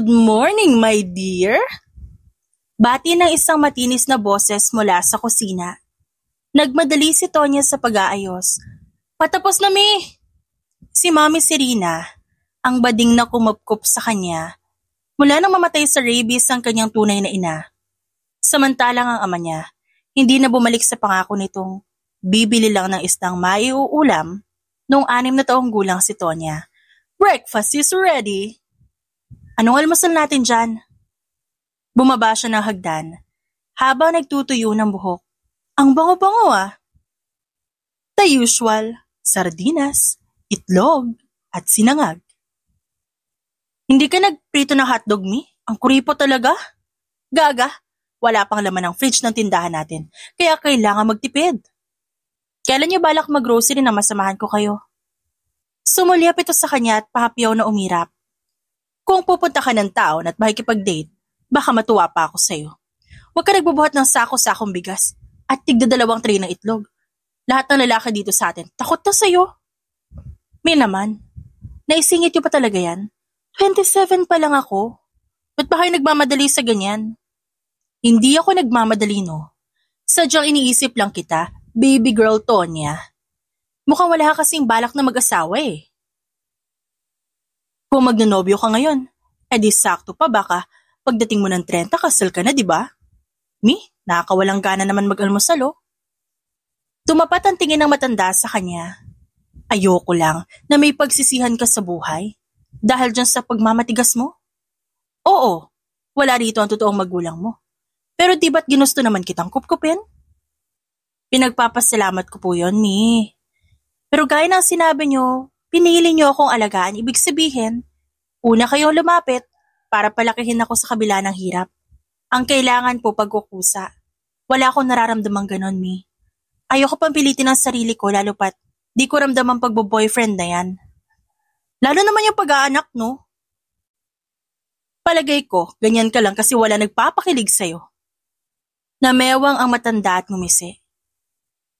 Good morning, my dear! Bati ng isang matinis na boses mula sa kusina. Nagmadali si Tonya sa pag-aayos. Patapos na, Mi! Si Mami Serena, ang bading na kumupkup sa kanya, mula nang mamatay sa rabies ang kanyang tunay na ina. Samantalang ang ama niya, hindi na bumalik sa pangako nitong bibili lang ng isdang maiuulam noong 6 na taong gulang si Tonya. Breakfast is ready! Anong almusal natin dyan? Bumaba siya ng hagdan habang nagtutuyo ng buhok. Ang bango-bango ah! The usual, sardinas, itlog, at sinangag. Hindi ka nagprito ng hotdog, Mi? Ang kuripo talaga? Gaga, wala pang laman ng fridge ng tindahan natin, kaya kailangan magtipid. Kailan niyo balak mag-grocery na masamahan ko kayo? Sumulyap ito sa kanya at pahapyaw na umirap. Kung pupunta ka ng taon at makikipag-date, baka matuwa pa ako sa'yo. Huwag ka nagbubuhat ng sako-sakong bigas at tigda-2 tray ng itlog. Lahat ng lalaki dito sa atin, takot na sa'yo. May naman, naisingit niyo pa talaga yan? 27 pa lang ako. Ba't ba kayo nagmamadali sa ganyan? Hindi ako nagmamadali, no. Sadyang iniisip lang kita, baby girl Tonya. Mukhang wala ka kasing balak na mag-asawa eh. Kung magnanobyo ka ngayon, edi sakto pa baka pagdating mo ng 30 kasal ka na, di ba? Mi, nakakawalang gana naman mag-almusal oh. Tumapat ang tingin ng matanda sa kanya. Ayoko lang na may pagsisihan ka sa buhay dahil dyan sa pagmamatigas mo. Oo, wala rito ang totoong magulang mo. Pero di ba't ginusto naman kitang kupkupin? Pinagpapasalamat ko po yon, Mi. Pero gaya ng sinabi nyo, pinili nyo akong alagaan, ibig sabihin, una kayong lumapit para palakihin ako sa kabila ng hirap. Ang kailangan po pagkukusa. Wala akong nararamdamang ganon, Mi. Ayoko pang pilitin ang sarili ko lalo pat di ko ramdam ang pagbo-boyfriend na yan. Lalo naman yung pag-aanak, no? Palagay ko, ganyan ka lang kasi wala nagpapakilig sa'yo. Namewang ang matanda at ngumisi.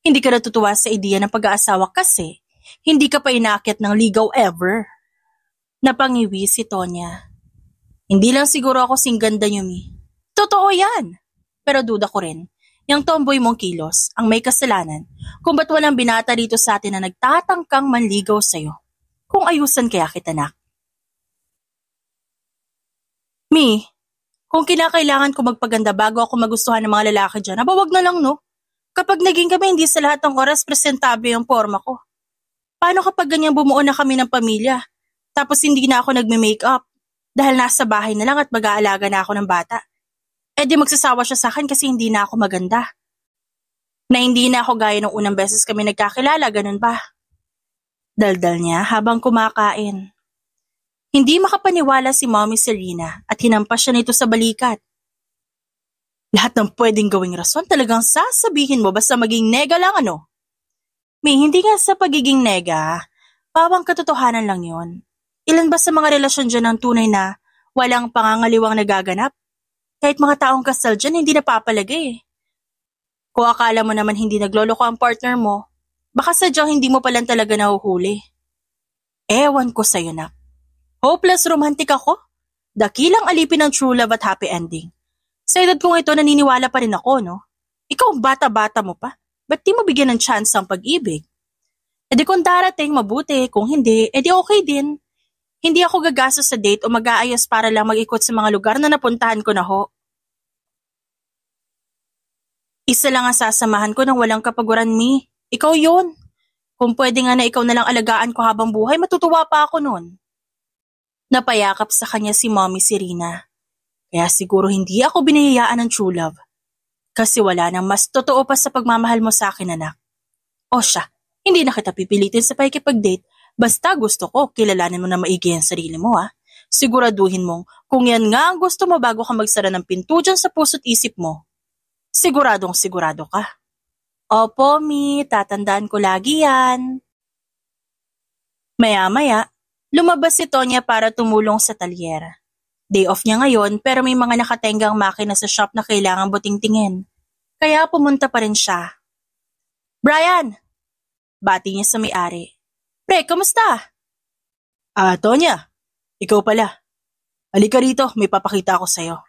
Hindi ka natutuwa sa ideya ng pag-aasawa kasi hindi ka pa inaakyat ng ligaw ever. Napangiwi si Tonya. Hindi lang siguro ako singganda niyo, Mi. Totoo yan. Pero duda ko rin, yung tomboy mong kilos ang may kasalanan kung ba't walang binata rito sa atin na nagtatangkang manligaw sa'yo. Kung ayusan kaya kita, nak. Mi, kung kinakailangan ko magpaganda bago ako magustuhan ng mga lalaki dyan, abawag na lang, no? Kapag naging kami, hindi sa lahat ng oras presentable yung forma ko. Paano kapag ganyan bumuo na kami ng pamilya? Tapos hindi na ako nagme-makeup dahil nasa bahay na lang at mag-aalaga na ako ng bata. Eh di magsasawa siya sa akin kasi hindi na ako maganda. Na hindi na ako gaya nung unang beses kami nagkakilala, ganun ba? Daldal niya habang kumakain. Hindi makapaniwala si Mommy Serena at hinampas siya nito sa balikat. Lahat ng pwedeng gawing rason talagang sasabihin mo basta maging nega lang ano? May hindi nga sa pagiging nega, pawang katotohanan lang yon. Ilan ba sa mga relasyon dyan ang tunay na walang pangangaliwang nagaganap? Kahit mga taong kasal dyan, hindi napapalagay. Kung akala mo naman hindi nagloloko ang partner mo, baka sadyang hindi mo palang talaga nahuhuli. Ewan ko sa'yo na. Hopeless romantic ako? Dakilang alipin ng true love at happy ending. Sa edad kong ito, naniniwala pa rin ako, no? Ikaw bata-bata mo pa. Ba't di mo bigyan ng chance ang pag-ibig? E di kung darating, mabuti. Kung hindi, e di okay din. Hindi ako gagastos sa date o mag-aayos para lang mag-ikot sa mga lugar na napuntahan ko na ho. Isa lang ang sasamahan ko ng walang kapaguran, Mi. Ikaw yun. Kung pwede nga na ikaw na lang alagaan ko habang buhay, matutuwa pa ako nun. Napayakap sa kanya si Mommy Serena. Kaya siguro hindi ako binihiyaan ng true love. Kasi wala nang mas totoo pa sa pagmamahal mo sa akin, anak. O siya, hindi na kita pipilitin sa pakikipag-date. Basta gusto ko, kilalanin mo na maigi ang sarili mo, ha. Siguraduhin mong kung yan nga ang gusto mo bago ka magsara ng pinto dyan sa puso't isip mo. Siguradong sigurado ka. Opo, Mi, tatandaan ko lagi yan. Maya-maya, lumabas si Tonya para tumulong sa talyer. Day off niya ngayon pero may mga nakatenggang makina sa shop na kailangang buting-tingin. Kaya pumunta pa rin siya. Brian! Bati niya sa may-ari. Pre, kamusta? Tonya, ikaw pala. Halika rito, may papakita ako sa'yo.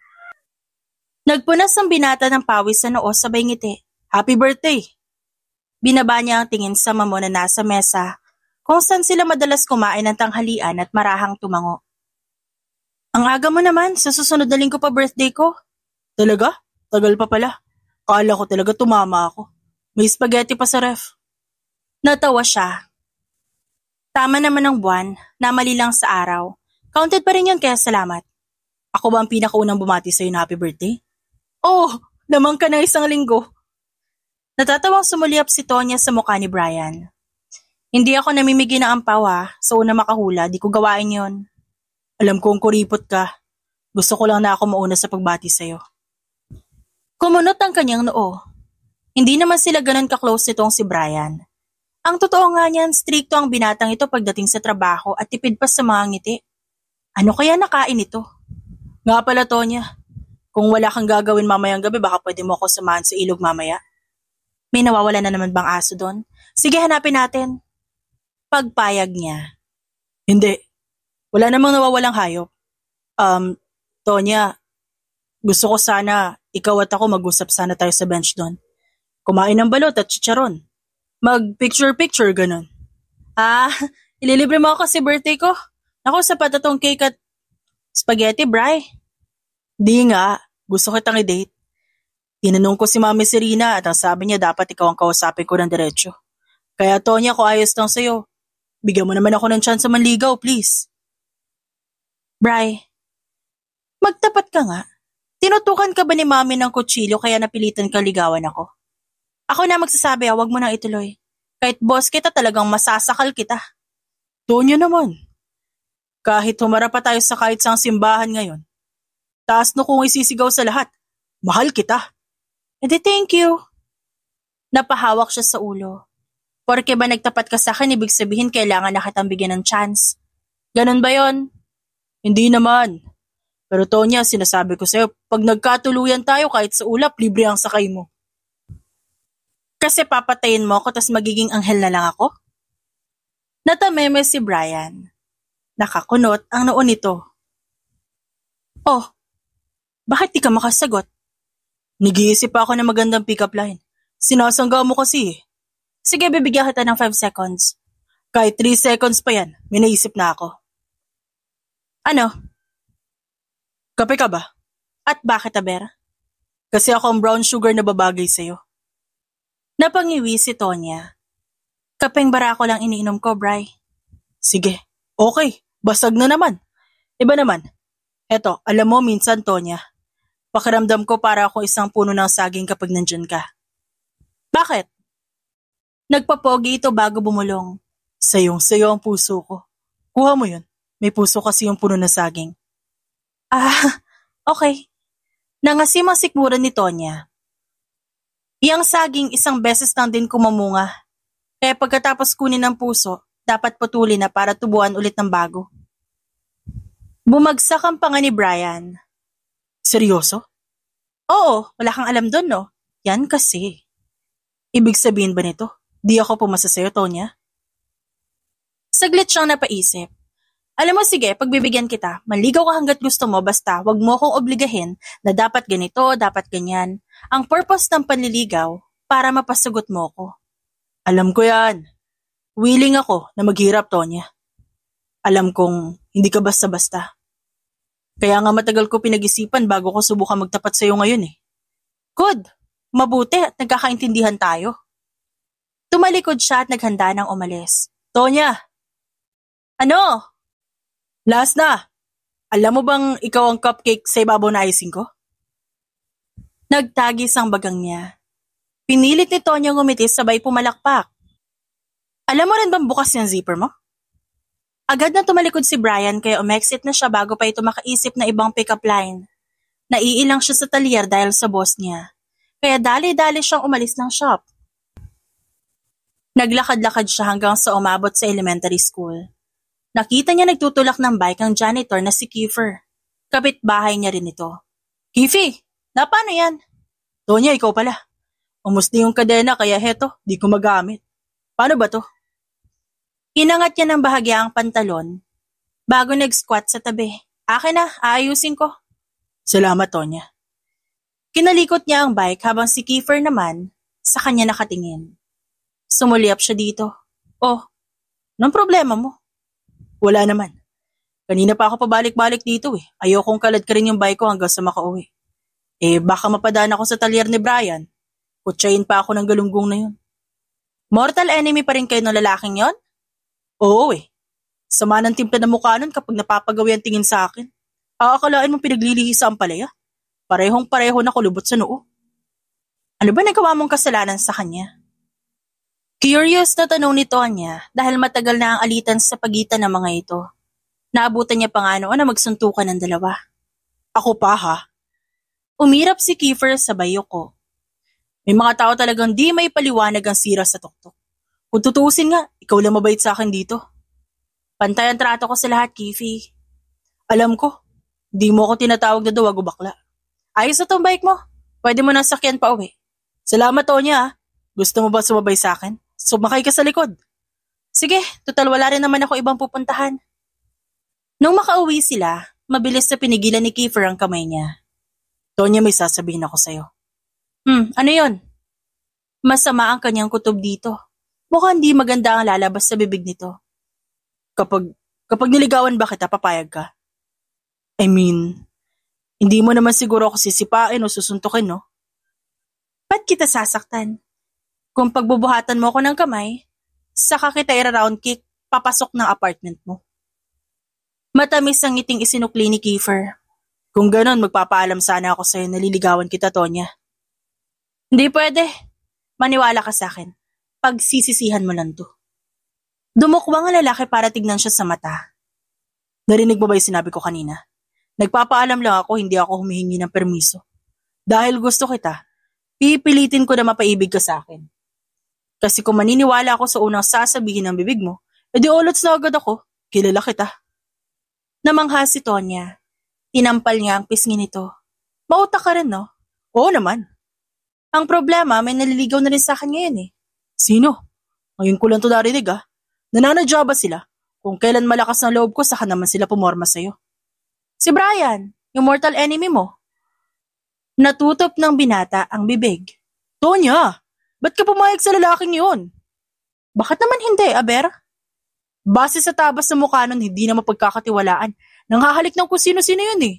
Nagpunas ang binata ng pawis sa noo sabay ngiti. Happy birthday! Binaba niya ang tingin sa mamo na nasa mesa kung saan sila madalas kumain ng tanghalian at marahang tumango. Ang aga mo naman, sa susunod na linggo pa birthday ko. Talaga? Tagal pa pala. Kala ko talaga tumama ako. May spaghetti pa sa ref. Natawa siya. Tama naman ang buwan, namali lang sa araw. Counted pa rin yun kaya salamat. Ako ba ang pinakaunang bumati sa'yo na happy birthday? Oh, lamang ka na isang linggo. Natatawang sumuliap si Tonya sa mukha ni Brian. Hindi ako namimigay ng ampaw sa una makahula, di ko gawain yon. Alam kong kuripot ka. Gusto ko lang na ako mauna sa pagbati sa'yo. Kumunot ang kanyang noo. Hindi naman sila ganun ka-close nitong si Brian. Ang totoo nga niyan, strikto ang binatang ito pagdating sa trabaho at tipid pa sa mga ngiti. Ano kaya nakain ito? Nga pala, Tonya, kung wala kang gagawin mamayang gabi, baka pwede mo ako samahan sa ilog mamaya. May nawawala na naman bang aso doon? Sige, hanapin natin. Pagpayag niya. Hindi. Wala namang nawawalang hayop. Tonya, gusto ko sana ikaw at ako mag-usap sana tayo sa bench doon. Kumain ng balot at chicharon. Mag-picture-picture, ganun. Ililibre mo ako kasi birthday ko. Ako, sapat na tong cake at spaghetti, Bri. Di nga, gusto kitang i-date. Tinanong ko si Mami Serena at ang sabi niya dapat ikaw ang kausapin ko ng diretsyo. Kaya Tonya, kung ayos lang sa'yo, bigyan mo naman ako ng chance manligaw, please. Bri, magtapat ka nga. Tinutukan ka ba ni Mami ng kutsilyo kaya napilitan ka ligawan ako? Ako na magsasabi, wag mo nang ituloy. Kahit boss kita, talagang masasakal kita. Tonya naman. Kahit humarap pa tayo sa kahit saang simbahan ngayon, taas no kung isisigaw sa lahat, mahal kita. Edi thank you. Napahawak siya sa ulo. Porke ba nagtapat ka sa akin, ibig sabihin kailangan na kitang bigyan ng chance. Ganun ba yon? Hindi naman. Pero Tonya, sinasabi ko sa'yo, pag nagkatuluyan tayo kahit sa ulap, libre ang sakay mo. Kasi papatayin mo ako tas magiging anghel na lang ako? Natameme si Brian. Nakakunot ang noo nito. Oh, bakit di ka makasagot? Nag-iisip pa ako ng magandang pick-up line. Sinasangga mo kasi. Sige, bibigyan kita ng 5 seconds. Kahit 3 seconds pa yan, may naisip na ako. Ano? Kape ka ba? At bakit, Aber? Kasi ako ang brown sugar na babagay sa'yo. Napangiwi si Tonya. Kapeng barako lang iniinom ko, Bri. Sige, okay. Basag na naman. Iba naman. Eto, alam mo minsan, Tonya, pakiramdam ko para ako isang puno ng saging kapag nandyan ka. Bakit? Nagpapogi ito bago bumulong. Sayong-sayo ang puso ko. Kuha mo yun. May puso kasi yung puno ng saging. Okay. Nangasim ang sikmuran ni Tonya. Iyang saging isang beses lang din kumamunga. Kaya pagkatapos kunin ng puso, dapat putulin na para tubuan ulit ng bago. Bumagsak ang panga ni Brian. Seryoso? Oo, wala kang alam doon, no? Yan kasi. Ibig sabihin ba nito? Di ako pumasa sa'yo, Tonya? Saglit siyang napaisip. Alam mo, sige, pagbibigyan kita. Manligaw ka hanggat gusto mo, basta wag mo akong obligahin na dapat ganito, dapat ganyan. Ang purpose ng panliligaw, para mapasagot mo ko. Alam ko yan. Willing ako na maghirap, Tonya. Alam kong hindi ka basta-basta. Kaya nga matagal ko pinag-isipan bago ko subukan magtapat sa'yo ngayon eh. Good. Mabuti at nagkakaintindihan tayo. Tumalikod siya at naghanda ng umalis. Tonya! Ano? Last na. Alam mo bang ikaw ang cupcake sa ibabaw na icing ko? Nagtagis ang bagang niya. Pinilit ni Tonya ngumiti sabay pumalakpak. Alam mo rin bang bukas yung zipper mo? Agad na tumalikod si Brian kaya umexit na siya bago pa ito makaisip na ibang pick-up line. Naiilang siya sa talyer dahil sa boss niya. Kaya dali-dali siyang umalis ng shop. Naglakad-lakad siya hanggang sa umabot sa elementary school. Nakita niya nagtutulak ng bike ang janitor na si Kiefer. Kapitbahay niya rin ito. Kiefy, paano yan? Tonya, ikaw pala. Umusli yung kadena kaya heto, di ko magamit. Paano ba to? Inangat niya ng bahagya ang pantalon bago nag-squat sa tabi. Akin na, aayusin ko. Salamat, Tonya. Kinalikot niya ang bike habang si Kiefer naman sa kanya nakatingin. Sumulyap siya dito. Oh, anong problema mo? Wala naman. Kanina pa ako pabalik-balik dito eh. Ayokong kalad ka rin yung bike ko hanggang sa makauwi. Baka mapadaan ako sa talyer ni Brian. Kutsayin pa ako ng galunggong na yun. Mortal enemy pa rin kayo ng lalaking yon? Oo eh. Sama ng timpla na mukha nun kapag napapagawi ang tingin sa akin. Aakalain mong pinaglilihisa ang palaya. Parehong-pareho na kulubot sa noo. Ano ba nagawa mong kasalanan sa kanya? Curious na tanong ni Tonya dahil matagal na ang alitan sa pagitan ng mga ito. Naabutan niya pa nga noon na magsuntukan ng dalawa. Ako pa ha? Umirap si Kiefer sa bayo ko. May mga tao talagang di may paliwanag ang sira sa tuktok. Kung tutuusin nga, ikaw lang mabait sa akin dito. Pantay ang trato ko sa lahat, Kifi. Alam ko, di mo ako tinatawag na duwag o bakla. Ayos na tong bike mo. Pwede mo nang sakyan pa uwi. Salamat, Tonya. Gusto mo ba sumabay sa akin? Sumakay ka sa likod. Sige, total wala rin naman ako ibang pupuntahan. Nung makauwi sila, mabilis na pinigilan ni Kiefer ang kamay niya. Tonya, may sasabihin ako sa'yo. Ano yon? Masama ang kanyang kutob dito. Mukhang hindi maganda ang lalabas sa bibig nito. Kapag niligawan ba kita, papayag ka? I mean, hindi mo naman siguro ako sisipain o susuntukin, no? Ba't kita sasaktan? Kung pagbubuhatan mo ko ng kamay, saka kita i-round kick, papasok ng apartment mo. Matamis ang ngiting isinukli ni Kiefer. Kung ganon, magpapaalam sana ako sa'yo na liligawan kita, Tonya. Hindi pwede. Maniwala ka sa akin. Pagsisisihan mo lang to. Dumukwang ang lalaki para tignan siya sa mata. Narinig mo ba yung sinabi ko kanina? Nagpapaalam lang ako, hindi ako humihingi ng permiso. Dahil gusto kita, pipilitin ko na mapaibig ka sa akin. Kasi kung maniniwala ako sa unang sasabihin ng bibig mo, edi olots na agad ako, kilala kita. Namangha si Tonya. Tinampal niya ang pisngi nito. Mautak ka rin, no? Oo naman. Ang problema, may naliligaw na rin sa akin ngayon eh. Sino? Ngayon ko lang ito narinig Nananadya ba sila? Kung kailan malakas ng loob ko, saka naman sila pumorma sa'yo. Si Brian, yung mortal enemy mo. Natutop ng binata ang bibig. Tonya, ba't ka pumayag sa lalaking yun? Bakit naman hindi, Aber? Base sa tabas ng mukha nun, hindi na mapagkakatiwalaan. Nanghahalik ng kung sino-sino yun eh.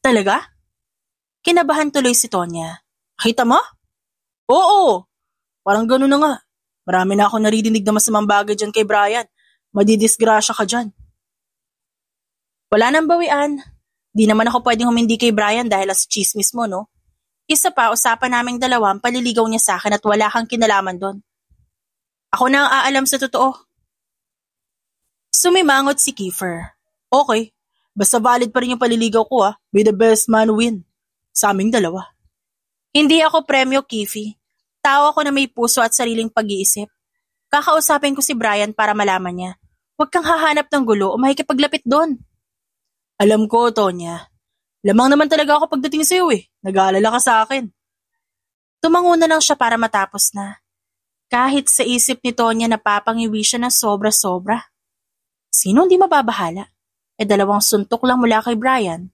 Talaga? Kinabahan tuloy si Tonya. Kita mo? Oo, parang gano'n na nga. Marami na ako naridinig na masamang bagay dyan kay Brian. Madidisgrasya ka dyan. Wala nang bawian. Di naman ako pwedeng humindi kay Brian dahil sa chismis mo, no? Isa pa, usapan naming dalawa ang paliligaw niya sa akin at wala kang kinalaman doon. Ako na ang aalam sa totoo. Sumimangot si Kiefer. Okay, basta valid pa rin yung paliligaw ko May the best man win. Sa aming dalawa. Hindi ako premyo, Kifi. Tao ako na may puso at sariling pag-iisip. Kakausapin ko si Brian para malaman niya. Huwag kang hahanap ng gulo o makikipaglapit doon. Alam ko, Tonya. Lamang naman talaga ako pagdating sa'yo Nag-aalala ka sa akin. Tumango na lang siya para matapos na. Kahit sa isip ni Tonya napapangiwi siya ng sobra-sobra. Sino hindi mababahala? 2 suntok lang mula kay Brian.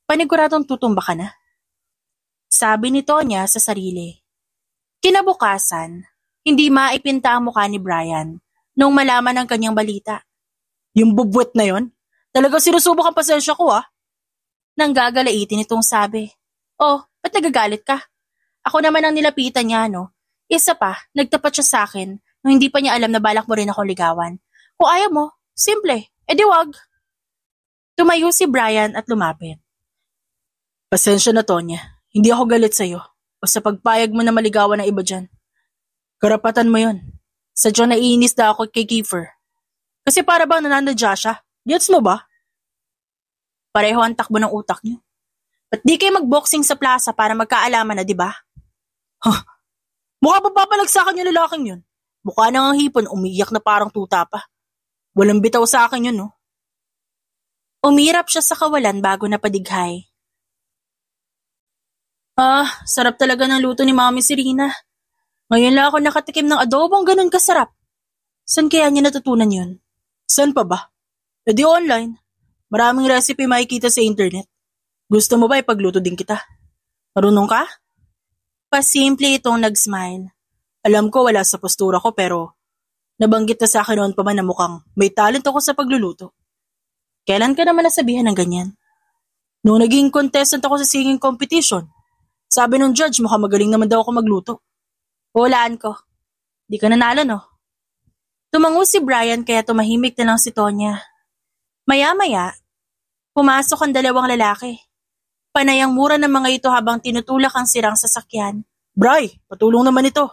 Paniguradong tutumba ka na. Sabi ni Tonya sa sarili. Kinabukasan, hindi maipinta ang mukha ni Brian nung malaman ang kanyang balita. Yung bubwet na yon? Talagang sinusubok ang pasensya ko Nang gagalaitin itong sabi. Oh, ba't nagagalit ka? Ako naman ang nilapitan niya, no? Isa pa, nagtapat siya sa akin nung hindi pa niya alam na balak mo rin akong ligawan. Kung ayaw mo, simple, edi wag. Tumayo si Brian at lumapit. Pasensya na, Tonya. Hindi ako galit sa'yo. O sa pagpayag mo na maligawan ng iba dyan. Karapatan mo yon. Sadyang naiinis na ako kay Kiefer. Kasi para bang nananadya siya? Gets mo ba? Pareho ang takbo ng utak niyo. Ba't di kayo magboxing sa plaza para magkaalaman na, di ba? Mukha pa papalagsakan yung lalaking yun. Mukha nang ang hipon, umiiyak na parang tuta pa. Walang bitaw sa akin yun, no? Umirap siya sa kawalan bago napadighay. Sarap talaga ng luto ni Mami Serena. Ngayon lang ako nakatikim ng adobong ganun kasarap. San kaya niya natutunan yun? San pa ba? E di online. Maraming recipe makikita sa internet. Gusto mo ba ipagluto din kita? Marunong ka? Pasimple itong nag-smile. Alam ko wala sa postura ko pero nabanggit na sa akin noon pa man na mukhang may talent ako sa pagluluto. Kailan ka naman nasabihan ng ganyan? Noong naging contestant ako sa singing competition, sabi nung judge mukhang magaling naman daw ako magluto. Hulaan ko. Di ka nanalo no? Tumango si Brian kaya tumahimik na lang si Tonya. Maya-maya, pumasok ang dalawang lalaki. Panay ang mura ng mga ito habang tinutulak ang sirang sasakyan. Bray, patulong naman ito.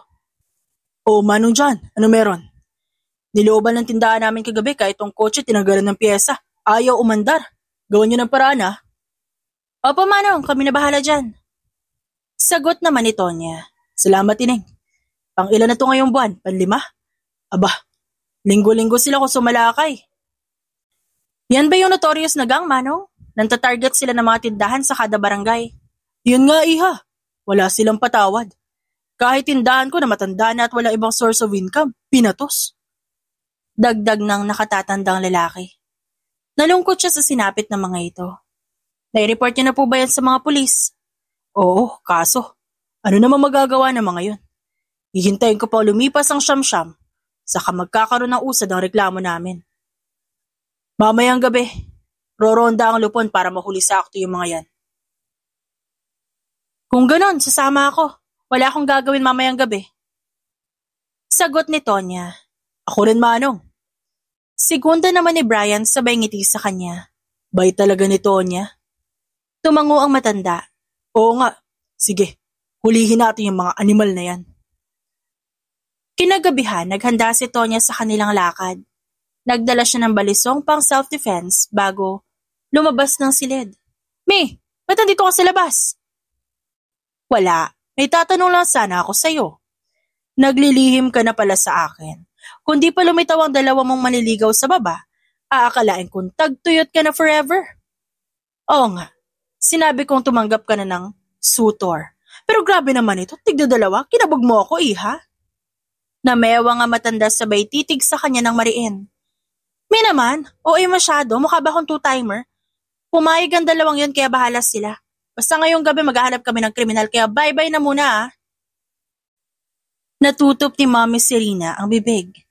O manong dyan, ano meron? Nilooban ng tindahan namin kagabi kahit itong kotse tinanggalan ng pyesa. Ayaw umandar. Gawan nyo ng paraan ha? Opo manong, kami na bahala dyan. Sagot naman ni Tonya. Salamat ineng. Pang ilan na to ngayong buwan? Panlima? Aba, linggo-linggo sila ko sumalakay. Yan ba yung notorious na gang, manong? Nantatarget sila ng mga tindahan sa kada barangay. Yun nga iha, wala silang patawad. Kahit tindahan ko na matanda na at wala ibang source of income, pinatos. Dagdag ng nakatatandang lalaki. Nalungkot siya sa sinapit ng mga ito. Nai-report niyo na po ba yan sa mga pulis? Oo, kaso. Ano naman magagawa ng mga yun? Hihintayin ko pa lumipas ang siyam-siyam, saka magkakaroon ng usad ang reklamo namin. Mamayang gabi, roronda ang lupon para mahuli sa akto yung mga yan. Kung ganon, sasama ako. Wala akong gagawin mamayang gabi. Sagot ni Tonya. Ako rin manong. Segunda naman ni Brian sabay ngiti sa kanya. Bay talaga ni Tonya. Tumango ang matanda. Oo nga, sige, hulihin natin yung mga animal na yan. Kinagabihan, naghanda si Tonya sa kanilang lakad. Nagdala siya ng balisong pang self-defense bago lumabas ng silid. Mi, ba't nandito ka sa labas? Wala, may tatanong lang sana ako sa'yo. Naglilihim ka na pala sa akin. Kung di pa lumitaw ang dalawa mong manliligaw sa baba, aakalain kong tagtuyot ka na forever. Oo nga, sinabi kong tumanggap ka na ng suitor. Pero grabe naman ito, tigda-dalawa, kinabog mo ako iha. Namewa nga matanda sabay titig sa kanya ng mariin. May naman, OA masyado, mukha ba akong two-timer? Pumayag ang dalawang yun kaya bahala sila. Basta ngayong gabi maghahanap kami ng kriminal kaya bye-bye na muna ah. Natutop ni Mami Serena ang bibig.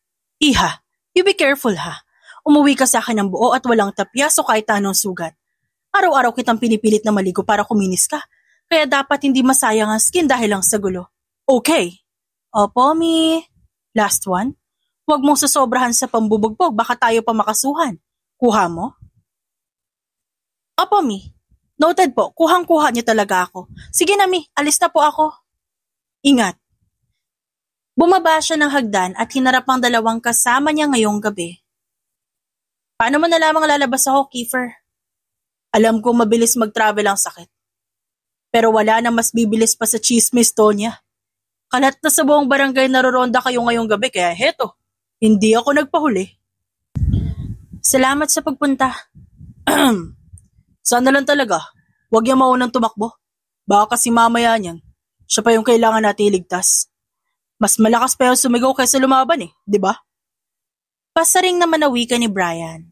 Iha, you be careful ha. Umuwi ka sa akin ng buo at walang tapyas o kahit anong sugat. Araw-araw kitang pinipilit na maligo para kuminis ka. Kaya dapat hindi masayang ang skin dahil lang sa gulo. Okay? Opo, Mi. Last one? Huwag mong sasobrahan sa pambubugbog, baka tayo pa makasuhan. Kuha mo? Opo, Mi. Noted po, kuhang-kuha niyo talaga ako. Sige na, Mi, alis na po ako. Ingat. Bumaba siya ng hagdan at hinarap ang dalawang kasama niya ngayong gabi. Paano mo nalamang lalabas ako, Kiefer? Alam ko mabilis mag-travel ang sakit. Pero wala na mas bibilis pa sa chismis, Tonya. Kalat na sa buong barangay naroronda kayo ngayong gabi kaya heto. Hindi ako nagpahuli. Salamat sa pagpunta. Sana lang talaga. Huwag yung maunang tumakbo. Baka kasi mamaya niyan, siya pa yung kailangan natin iligtas. Mas malakas pa yung sumigaw kaysa lumaban di ba? Pasaring naman na wika ni Brian.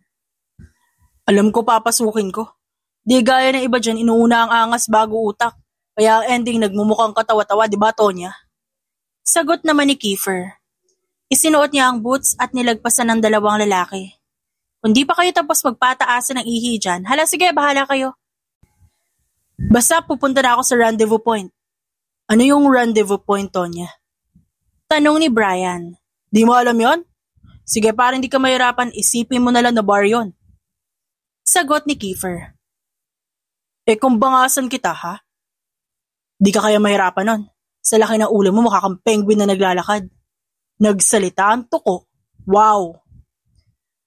Alam ko papasukin ko. Di gaya ng iba dyan, inuuna ang angas bago utak. Kaya ang ending nagmumukhang katawa-tawa, di ba Tonya? Sagot naman ni Kiefer. Isinuot niya ang boots at nilagpasan ng dalawang lalaki. Kung di pa kayo tapos magpataasan ng ihi dyan, hala sige, bahala kayo. Basta pupunta na ako sa rendezvous point. Ano yung rendezvous point, Tonya? Tanong ni Brian. Di mo alam yon? Sige, para hindi ka mahirapan, isipin mo na lang na bar yon. Sagot ni Kiefer. Kung bangasan kita, ha? Di ka kaya mahirapan nun. Sa laki ng ulo mo, mukha kang penguin na naglalakad. Nagsalita ang tuko. Wow!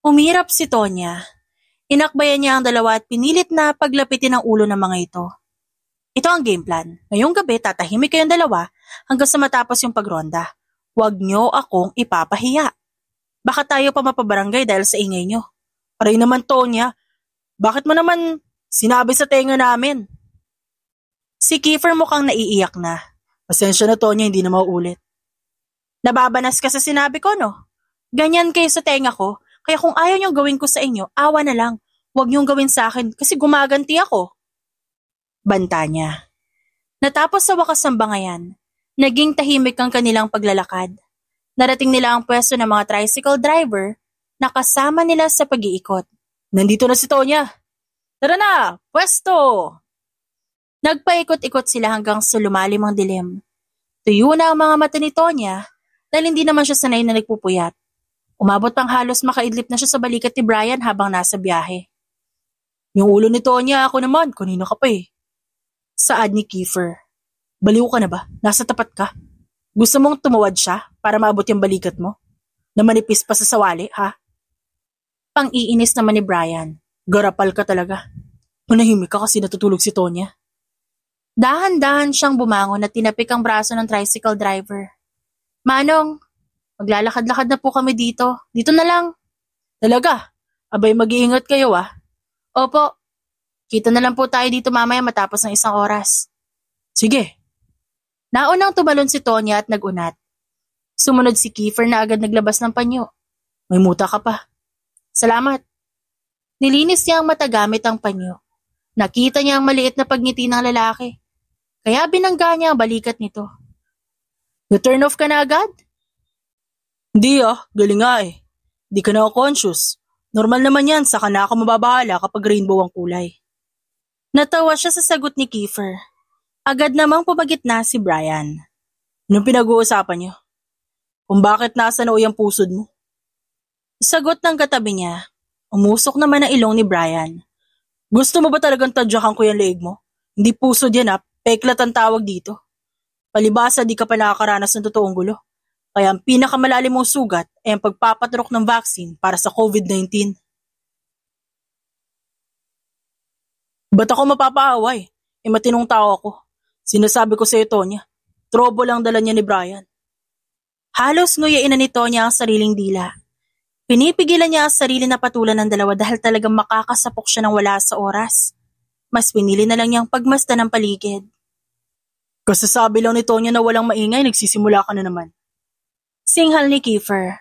Umirap si Tonya. Inakbayan niya ang dalawa at pinilit na paglapitin ang ulo ng mga ito. Ito ang game plan. Ngayong gabi, tatahimik kayong dalawa hanggang sa matapos yung pagronda. Huwag niyo akong ipapahiya. Baka tayo pa mapabarangay dahil sa ingay niyo. Aray naman, Tonya. Bakit mo naman sinabi sa tenga namin? Si Kiefer mukhang naiiyak na. Pasensya na, Tonya, hindi na mauulit. Nababanas ka sa sinabi ko, no? Ganyan kayo sa tenga ko, kaya kung ayaw niyong gawin ko sa inyo, awa na lang. Huwag niyong gawin sa akin kasi gumaganti ako. Banta niya. Natapos sa wakas ng bangayan, naging tahimik ang kanilang paglalakad. Narating nila ang pwesto ng mga tricycle driver na kasama nila sa pag-iikot. Nandito na si Tonya. Tara na, pwesto! Nagpaikot-ikot sila hanggang sa lumalim ang dilim. Tuyo na ang mga mata ni Tonya dahil hindi naman siya sanay na nagpupuyat. Umabot pang halos makaidlip na siya sa balikat ni Brian habang nasa biyahe. Yung ulo ni Tonya, ako naman, kanina ka pa eh. Saad ni Kiefer. Baliw ka na ba? Nasa tapat ka? Gusto mong tumawad siya para maabot yung balikat mo? Na manipis pa sa sawali, ha? Pang-iinis naman ni Brian. Garapal ka talaga. Manahimik ka kasi natutulog si Tonya. Dahan-dahan siyang bumangon at tinapik ang braso ng tricycle driver. Manong, maglalakad-lakad na po kami dito. Dito na lang. Talaga? Abay, mag-iingat kayo ah. Opo. Kita na lang po tayo dito mamaya matapos ng 1 oras. Sige. Naunang tumalon si Tonya at nagunat. Sumunod si Kiefer na agad naglabas ng panyo. May muta ka pa. Salamat. Nilinis niya ang mata gamit ang panyo. Nakita niya ang maliit na pagngiti ng lalaki. Kaya binangga niya ang balikat nito. Na-turn off ka na agad? Hindi galing nga eh. Di ka na conscious. Normal naman yan, saka na ako mababahala kapag rainbow ang kulay. Natawa siya sa sagot ni Kiefer. Agad namang pumagitna si Brian. Anong pinag-uusapan niyo? Kung bakit nasa nooy ang pusod mo? Sagot ng katabi niya. Umusok naman ang ilong ni Brian. Gusto mo ba talagang tadyakan ko yung leeg mo? Hindi pusod yan peklat ang tawag dito. Palibasa di ka pa nakakaranas ng totoong gulo. Kaya ang pinakamalalim mong sugat ay ang pagpapatrok ng vaccine para sa COVID-19. Ba't ako mapapaaway? Matinong tao ako. Sinasabi ko sa iyo, Tonya, trobo lang dala niya ni Brian. Halos nguyain na ni Tonya ang sariling dila. Pinipigilan niya ang sarili na patulan ng dalawa dahil talagang makakasapok siya ng wala sa oras. Mas pinili na lang niyang pagmasdan ng paligid. Kasasabi lang ni Tonya na walang maingay, nagsisimula ka na naman. Singhal ni Kiefer.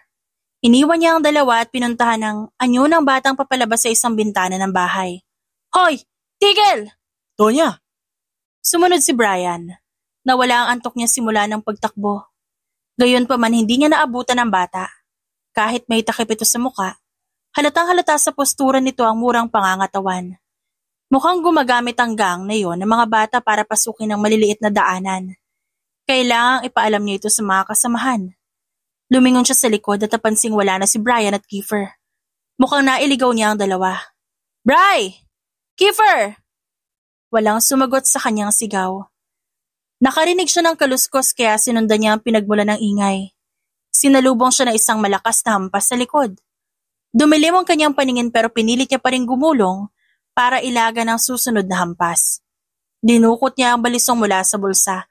Iniwan niya ang dalawa at pinuntahan ng anyo ng batang papalabas sa isang bintana ng bahay. Hoy! Tigil! Tonya! Sumunod si Brian. Nawala ang antok niya simula ng pagtakbo. Gayunpaman hindi niya naabutan ang bata. Kahit may takip ito sa muka, halatang halata sa postura nito ang murang pangangatawan. Mukhang gumagamit ang gang na iyon ng mga bata para pasukin ang maliliit na daanan. Kailangang ipaalam niya ito sa mga kasamahan. Lumingon siya sa likod at napansing wala na si Brian at Kiefer. Mukhang nailigaw niya ang dalawa. Bri! Kiefer! Walang sumagot sa kanyang sigaw. Nakarinig siya ng kaluskos kaya sinundan niya ang pinagmula ng ingay. Sinalubong siya ng isang malakas na hampas sa likod. Dumilim ang kanyang paningin pero pinilit niya pa rin gumulong para ilaga ng susunod na hampas. Dinukot niya ang balisong mula sa bulsa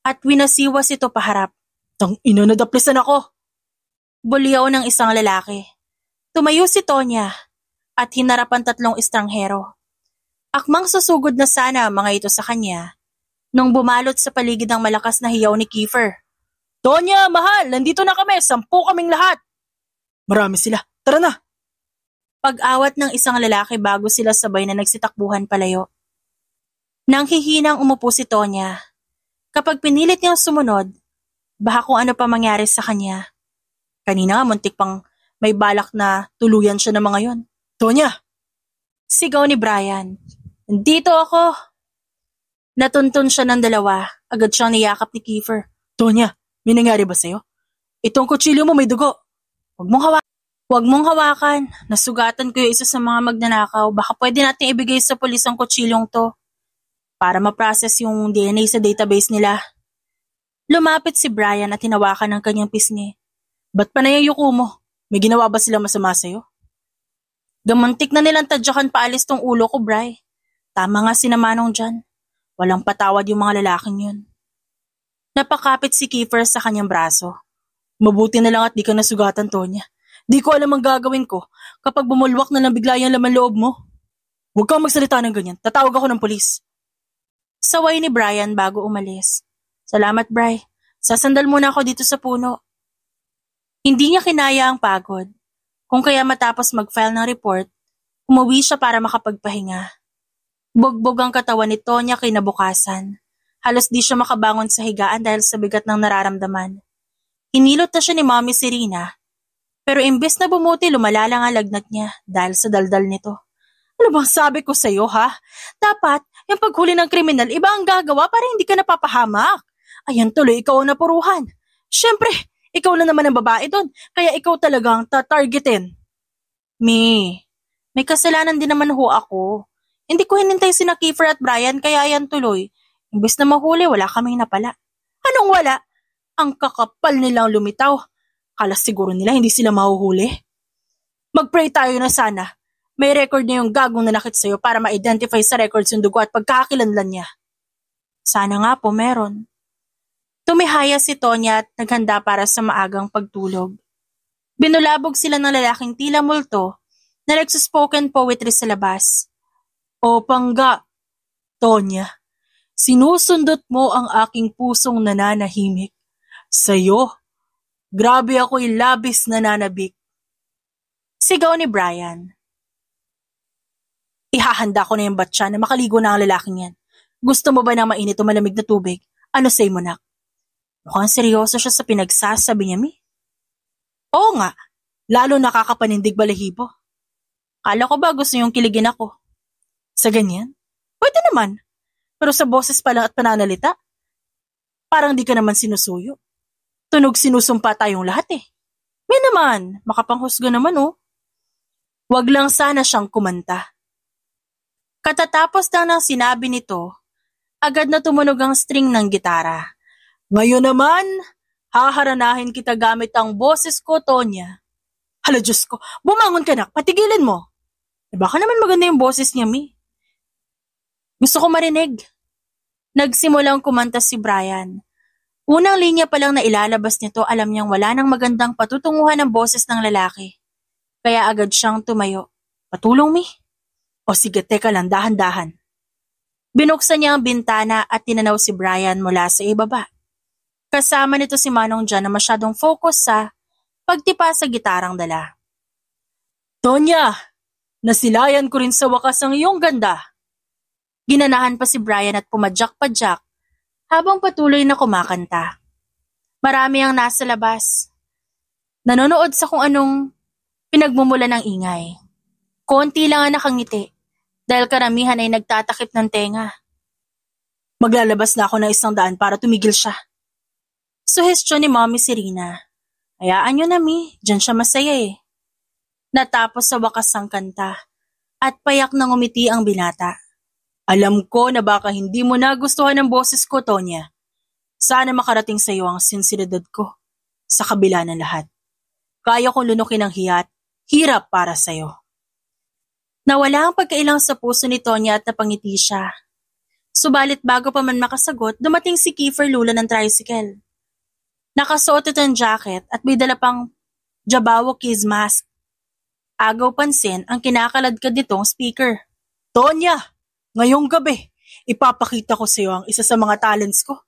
at winasiwas ito paharap. Tang-ina, nadaplisan ako! Bulyaw ng isang lalaki. Tumayo si Tonya at hinarap ang 3 estranghero. Akmang susugod na sana ang mga ito sa kanya nung bumalot sa paligid ang malakas na hiyaw ni Kiefer. Tonya, mahal! Nandito na kami! 10 kaming lahat! Marami sila. Tara na! Pag-awat ng isang lalaki bago sila sabay na nagsitakbuhan palayo. Nang hihinang umupo si Tonya. Kapag pinilit niyang sumunod, baka kung ano pa mangyari sa kanya. Kanina muntik pang may balak na tuluyan siya ng mga yon. Tonya! Sigaw ni Brian. Dito ako! Natuntun siya ng dalawa. Agad siyang niyakap ni Kiefer. Tonya! May nangyari ba sa'yo? Itong kutsilyo mo may dugo. Huwag mong hawakan. Nasugatan ko yung isa sa mga magnanakaw. Baka pwede natin ibigay sa pulis ang kutsilyong to para ma-process yung DNA sa database nila. Lumapit si Brian at hinawakan ng kanyang pisngi. Ba't pa nayayuko mo? May ginawa ba sila masama sa'yo? Gamuntik na nilang tadyakan paalis tong ulo ko, Bri. Tama nga si Manong dyan. Walang patawad yung mga lalaking yun. Napakapit si Kiefer sa kanyang braso. Mabuti na lang at di ka nasugatan, Tonya. Di ko alam ang gagawin ko kapag bumulwak na lang bigla yung laman loob mo. Huwag kang magsalita ng ganyan. Tatawag ako ng pulis. Saway ni Brian bago umalis. Salamat, Bri. Sasandal muna ako dito sa puno. Hindi niya kinaya ang pagod. Kung kaya matapos mag-file ng report, Umuwi siya para makapagpahinga. Bugbog ang katawan ni Tonya kinabukasan. Halos di siya makabangon sa higaan dahil sa bigat ng nararamdaman. Hinilot na siya ni Mommy Serena. Pero imbes na bumuti, lumala lang ang lagnat niya dahil sa daldal nito. Ano bang sabi ko sa'yo, ha? Dapat, yung paghuli ng kriminal, iba ang gagawa para hindi ka napapahamak. Ayan tuloy, ikaw ang napuruhan. Siyempre, ikaw na naman ang babae doon, kaya ikaw talagang tatargetin. May kasalanan din naman ho ako. Hindi ko hinintay sina Kiefer at Brian, kaya yan tuloy. Imbes na mahuli, wala kaming napala. Anong wala? Ang kakapal nilang lumitaw. Kala siguro nila hindi sila mahuhuli. Mag-pray tayo na sana. May record na yung gagong nanakit sa'yo para ma-identify sa records yung dugo at pagkakakilanlan niya. Sana nga po meron. Tumihaya si Tonya at naghanda para sa maagang pagtulog. Binulabog sila ng lalaking tila multo na nagsuspoken poetry sa labas. O pangga, Tonya, sinusundot mo ang aking pusong nananahimik. Sa'yo, grabe ako'y labis nananabik. Sigaw ni Brian. Ihahanda ko na yung batya na makaligo na ang lalaking yan. Gusto mo ba ng mainit o malamig na tubig? Ano say mo, nak? Mukhang seryoso siya sa pinagsasabi niya, Mi. Oo nga, lalo nakakapanindig balahibo. Kala ko ba gusto niyong kiligin ako? Sa ganyan? Pwede naman. Pero sa boses pa lang at pananalita, parang di ka naman sinusuyo. Tunog sinusumpa tayong lahat eh. May naman, makapanghusga naman oh. Wag lang sana siyang kumanta. Katatapos lang ng sinabi nito, agad na tumunog ang string ng gitara. Ngayon naman, haharanahin kita gamit ang boses ko, Tonya. Hala Diyos ko, bumangon ka na, patigilin mo. Baka naman maganda yung boses niya, Mi. Gusto ko marinig. Nagsimulang kumanta si Brian. Unang linya pa lang na ilalabas nito, alam niyang wala nang magandang patutunguhan ng boses ng lalaki. Kaya agad siyang tumayo. Patulong, Mi? O sige, teka lang, dahan-dahan. Binuksan niya ang bintana at tinanaw si Brian mula sa ibaba. Kasama nito si Manong John na masyadong focus sa pagtipa sa gitarang dala. Tonya, nasilayan ko rin sa wakas ang iyong ganda. Ginanahan pa si Brian at pumadyak-padyak habang patuloy na kumakanta. Marami ang nasa labas. Nanonood sa kung anong pinagmumula ng ingay. Konti lang ang nakangiti dahil karamihan ay nagtatakip ng tenga. Maglalabas na ako ng 100 para tumigil siya. Suhestyon ni Mommy Serena. Hayaan niyo na, Mi, dyan siya masaya eh. Natapos sa wakas ang kanta at payak nang umiti ang binata. Alam ko na baka hindi mo nagustuhan ang boses ko, Tonya. Sana makarating sa iyo ang sinseridad ko sa kabila ng lahat. Kaya kong lunukin ang hirap para sa iyo. Nawala ang pagkailang sa puso ni Tonya at napangiti siya. Subalit bago pa man makasagot, dumating si Kiefer Lula ng tricycle. Nakasuot ito ng jacket at may dala pang Jabberwocky's mask. Agaw pansin ang kinakaladkad nitong speaker. Tonya, ngayong gabi, ipapakita ko sa iyo ang isa sa mga talents ko.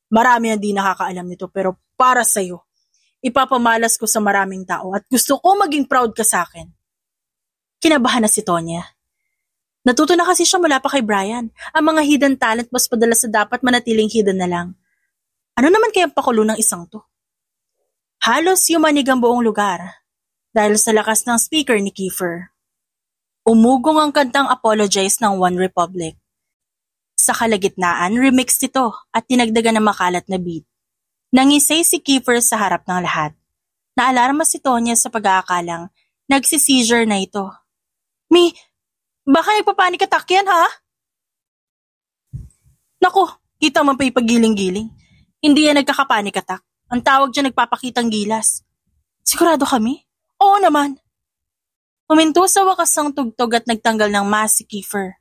Marami ang di nakakaalam nito pero para sa iyo, ipapamalas ko sa maraming tao at gusto ko maging proud ka sa akin. Kinabahan na si Tonya. Natuto na kasi siya mula pa kay Brian. Ang mga hidden talent mas padala sa dapat manatiling hidden na lang. Ano naman kayang pakulo ng isang to? Halos yumanig ang buong lugar dahil sa lakas ng speaker ni Kiefer. Umugong ang kantang Apologize ng One Republic. Sa kalagitnaan, remix ito at tinagdagan ng makalat na beat. Nangisay si Kiefer sa harap ng lahat. Naalarma si Tonya sa pag-aakalang nagsi-seizure na ito. Mi, baka nagpapanik attack yan, ha? Naku, kita man pa ipagiling-giling. Hindi yan nagkakapanik attack. Ang tawag dyan nagpapakitang gilas. Sigurado kami? Oo naman. Huminto sa wakas ang tugtog at nagtanggal ng mask si Kiefer.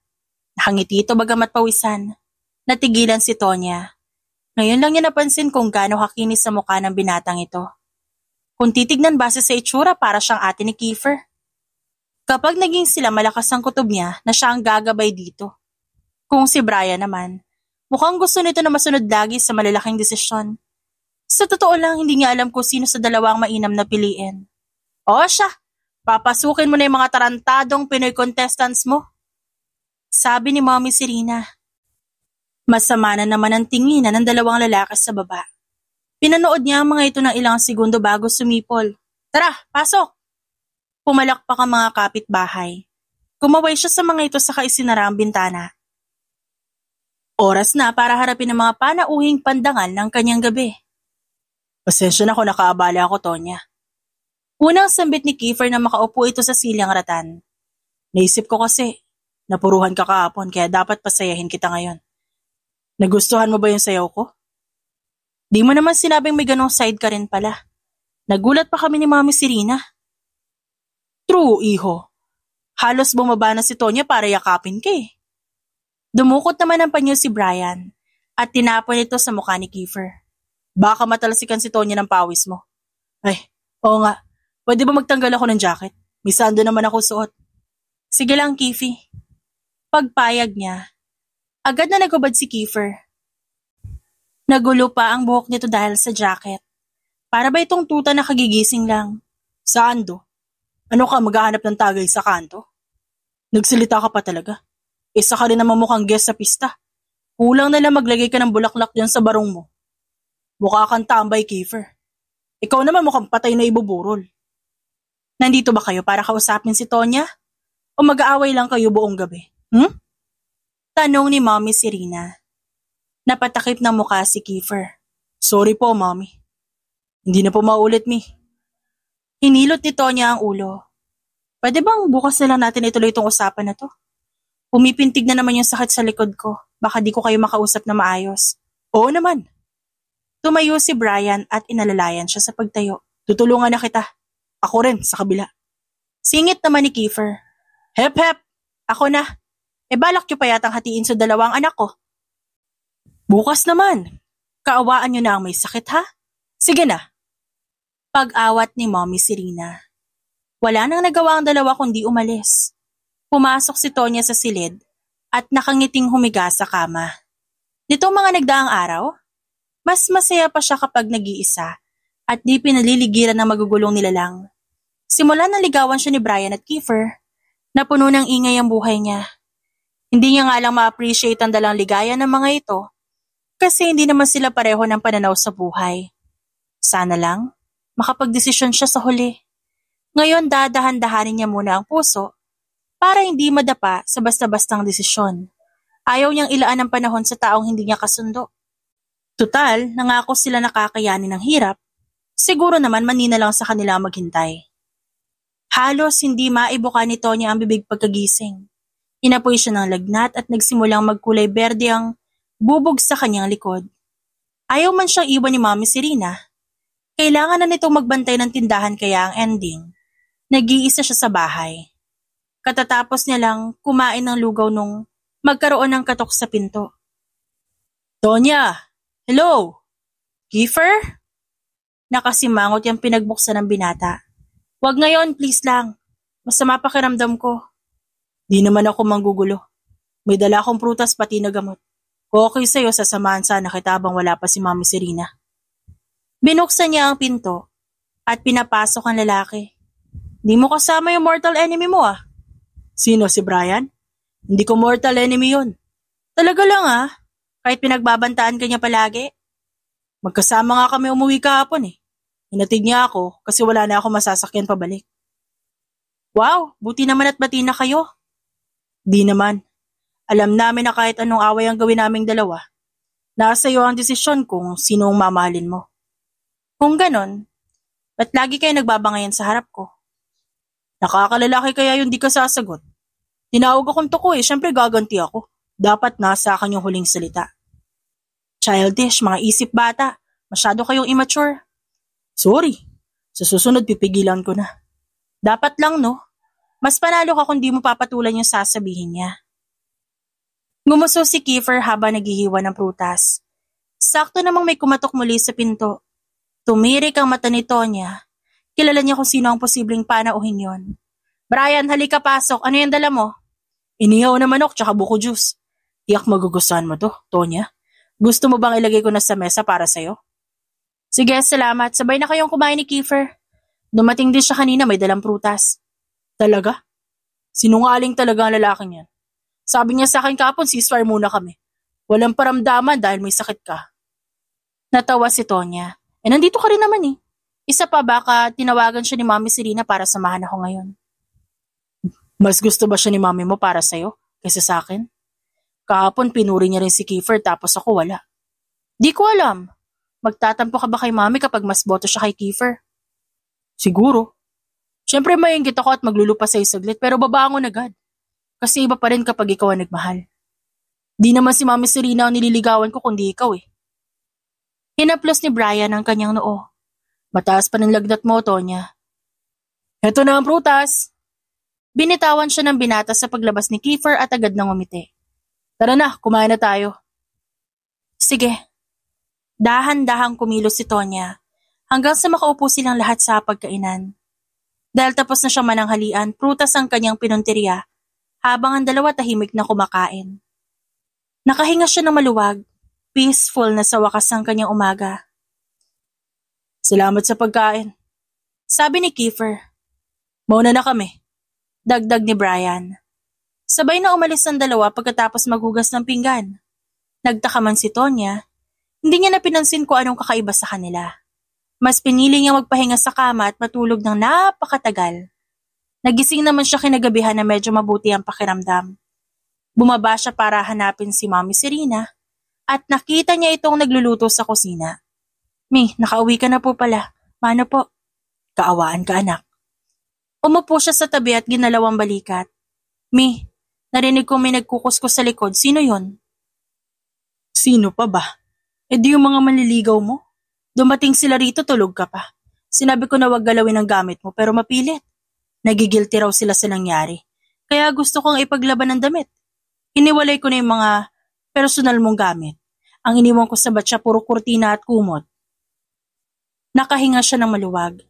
Nakangiti ito bagamat pawisan. Natigilan si Tonya. Ngayon lang niya napansin kung gaano kakinis sa mukha ng binatang ito. Kung titignan base sa itsura para siyang ate ni Kiefer. Kapag naging sila malakas ang kutob niya na siya ang gagabay dito. Kung si Brian naman, mukhang gusto nito na masunod lagi sa malalaking desisyon. Sa totoo lang, hindi niya alam kung sino sa dalawang mainam na piliin. O siya, Papasukin mo na yung mga tarantadong Pinoy contestants mo. Sabi ni Mommy Serena. Masama na naman ang tinginan ng dalawang lalaki sa baba. Pinanood niya ang mga ito ng ilang segundo bago sumipol. Tara, pasok! Pumalakpak ang mga kapitbahay. Kumaway siya sa mga ito sa kaisinara ang bintana. Oras na para harapin ang mga panauhing pandangal ng kanyang gabi. Pasensya na kung nakaabala ako, Tonya. Unang sambit ni Kiefer na makaupo ito sa silang ratan. Naisip ko kasi, napuruhan ka kahapon kaya dapat pasayahin kita ngayon. Nagustuhan mo ba yung sayaw ko? Di mo naman sinabing may ganong side ka rin pala. Nagulat pa kami ni Mami Serena. True, iho. Halos bumaba na si Tonya para yakapin ka eh. Dumukot naman ang panyo si Brian at tinapon ito sa mukha ni Kiefer. Baka matalsikan si Tonya ng pawis mo. Ay, oo nga. Pwede ba magtanggal ako ng jacket? May sando naman ako suot. Sige lang, Kiefy. Pagpayag niya, agad na nagubad si Kiefer. Nagulo pa ang buhok nito dahil sa jacket. Para ba itong tuta na kagigising lang? Saan do? Ano ka, maghahanap ng tagay sa kanto? Nagsalita ka pa talaga. Isa ka rin naman mukhang guest sa pista. Kulang na lang maglagay ka ng bulaklak dyan sa barong mo. Mukha kang tambay, Kiefer. Ikaw naman mukhang patay na ibuburol. Nandito ba kayo para kausapin si Tonya? O mag-aaway lang kayo buong gabi? Tanong ni Mommy Serena. Napatakip ng mukha si Kiefer. Sorry po, Mommy. Hindi na po maulit, Mi. Hinilot ni Tonya ang ulo. Pwede bang bukas na lang natin ituloy itong usapan na to? Pumipintig na naman yung sakit sa likod ko. Baka di ko kayo makausap na maayos. Oo naman. Tumayo si Brian at inalalayan siya sa pagtayo. Tutulungan na kita. Ako rin, sa kabila. Singit naman ni Kiefer. Hep hep! Ako na. Balak nyo pa yatang hatiin sa dalawang anak ko. Bukas naman. Kaawaan nyo na ang may sakit ha? Sige na. Pag-awat ni Mommy Serena. Wala nang nagawa ang dalawa kundi umalis. Pumasok si Tonya sa silid at nakangiting humiga sa kama. Nitong mga nagdaang araw, mas masaya pa siya kapag nag-iisa at di pinaliligiran ng magugulong nilalang. Simula na ligawan siya ni Brian at Kiefer, napuno ng ingay ang buhay niya. Hindi niya nga lang ma-appreciate ang dalang ligaya ng mga ito kasi hindi naman sila pareho ng pananaw sa buhay. Sana lang, makapagdesisyon siya sa huli. Ngayon dadahan-dahanin niya muna ang puso para hindi madapa sa basta-bastang desisyon. Ayaw niyang ilaan ang panahon sa taong hindi niya kasundo. Tutal, nangako sila na kakayanin ng hirap, siguro naman manina lang sa kanila maghintay. Halos hindi maibuka ni Tonya ang bibig pagkagising. Inapoy siya ng lagnat at nagsimulang magkulay berde ang bubog sa kanyang likod. Ayaw man siyang iwan ni Mommy Serena. Kailangan na nitong magbantay ng tindahan kaya ang ending. Nag-iisa siya sa bahay. Katatapos niya lang kumain ng lugaw nung magkaroon ng katok sa pinto. Tonya! Hello! Kiefer? Nakasimangot yung pinagbuksan ng binata. Wag ngayon, please lang. Masama pakiramdam ko. Di naman ako manggugulo. May dala akong prutas pati na gamot. Kung okay sa'yo, sasamahan sana kita habang wala pa si Mommy Serena. Binuksan niya ang pinto at pinapasok ang lalaki. Di mo kasama yung mortal enemy mo ah. Sino, si Brian? Hindi ko mortal enemy yun. Talaga lang ah. Kahit pinagbabantaan ka niya palagi. Magkasama nga kami umuwi kahapon eh. Hinatid niya ako kasi wala na ako masasakyan pabalik. Wow, buti naman at bati na kayo. Di naman. Alam namin na kahit anong away ang gawin naming dalawa, nasa iyo ang desisyon kung sino ang mamahalin mo. Kung ganon, ba't lagi kayo nagbabangayan sa harap ko? Nakakalalaki kaya yung di ka sasagot. Tinawag akong tuko eh, syempre gaganti ako. Dapat nasa akin yung huling salita. Childish, mga isip bata. Masyado kayong immature. Sorry. Sa susunod pipigilan ko na. Dapat lang no. Mas panalo ka kung di mo papatulan yung sasabihin niya. Ngumuso si Kiefer habang naghihiwa ng prutas. Sakto namang may kumatok muli sa pinto. Tumirik ang mata ni Tonya. Kilala niya kung sino ang posibleng panauhin yon. Brian, halika pasok. Ano yung dala mo? Inihaw na manok tsaka buko juice. Tiyak magugustuhan mo to, Tonya. Gusto mo bang ilagay ko na sa mesa para sa'yo? Sige, salamat. Sabay na kayong kumain ni Kiefer. Dumating din siya kanina, may dalang prutas. Talaga? Sinungaling talaga ang lalaking yan. Sabi niya sa akin kahapon, ceasefire muna kami. Walang paramdaman dahil may sakit ka. Natawa si Tonya. Nandito ka rin naman eh. Isa pa baka tinawagan siya ni Mami Serena para samahan ako ngayon. Mas gusto ba siya ni Mami mo para sa'yo kaysa sa akin? Kahapon pinuri niya rin si Kiefer tapos ako wala. Di ko alam. Magtatampo ka ba kay Mami kapag mas boto siya kay Kiefer? Siguro. Siyempre mainggit ako at maglulupa sa'yo saglit pero babangon agad. Kasi iba pa rin kapag ikaw ang nagmahal. Di naman si Mami Serena ang nililigawan ko kundi ikaw eh. Hinaplos ni Brian ang kanyang noo. Mataas pa ng lagnat mo, Tonya. Heto na ang prutas. Binitawan siya ng binata sa paglabas ni Kiefer at agad nang umiti. Tara na, kumain na tayo. Sige. Dahan-dahang kumilos si Tonya hanggang sa makaupo silang lahat sa pagkainan. Dahil tapos na siyang mananghalian, prutas ang kanyang pinunteriya habang ang dalawa tahimik na kumakain. Nakahinga siya ng maluwag, peaceful na sa wakas ang kanyang umaga. Salamat sa pagkain. Sabi ni Kiefer. Mauna na kami. Dagdag ni Brian. Sabay na umalis ang dalawa pagkatapos maghugas ng pinggan. Nagtaka man si Tonya, hindi niya napinansin kung anong kakaiba sa kanila. Mas pinili niya magpahinga sa kama at matulog ng napakatagal. Nagising naman siya kinagabihan na medyo mabuti ang pakiramdam. Bumaba siya para hanapin si Mami Serena at nakita niya itong nagluluto sa kusina. Mi, nakauwi ka na po pala. Paano po? Kaawaan ka anak. Umupo siya sa tabi at ginalawang balikat. Mi, narinig ko may nagkukuskus sa likod. Sino yon? Sino pa ba? Di yung mga manliligaw mo? Dumating sila rito, tulog ka pa. Sinabi ko na wag galawin ang gamit mo pero mapilit. Nagigilty raw sila sa nangyari. Kaya gusto kong ipaglaban ng damit. Iniwalay ko na yung mga personal mong gamit. Ang iniwan ko sa batya puro kurtina at kumot. Nakahinga siya ng maluwag.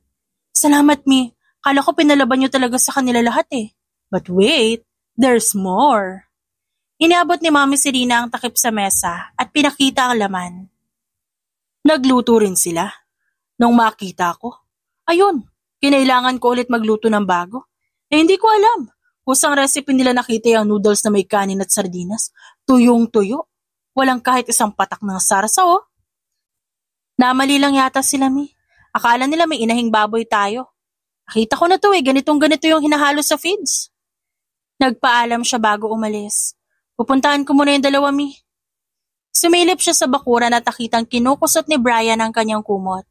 Salamat, Mi. Kala ko pinalaban niyo talaga sa kanila lahat eh. But wait, there's more. Iniabot ni Mami Serena ang takip sa mesa at pinakita ang laman. Nagluto rin sila. Nung makita ko, ayun, kinailangan ko ulit magluto ng bago. Hindi ko alam. Kusang recipe nila nakita yung noodles na may kanin at sardinas. Tuyong-tuyo. Walang kahit isang patak ng sarsa oh. Namali lang yata sila, Mi. Akala nila may inahing baboy tayo. Nakita ko na to eh, ganitong-ganito yung hinahalo sa feeds. Nagpaalam siya bago umalis. Pupuntahan ko muna yung dalawa, Mi. Sumilip siya sa bakuran at nakitang kinukusot ni Brian ang kanyang kumot.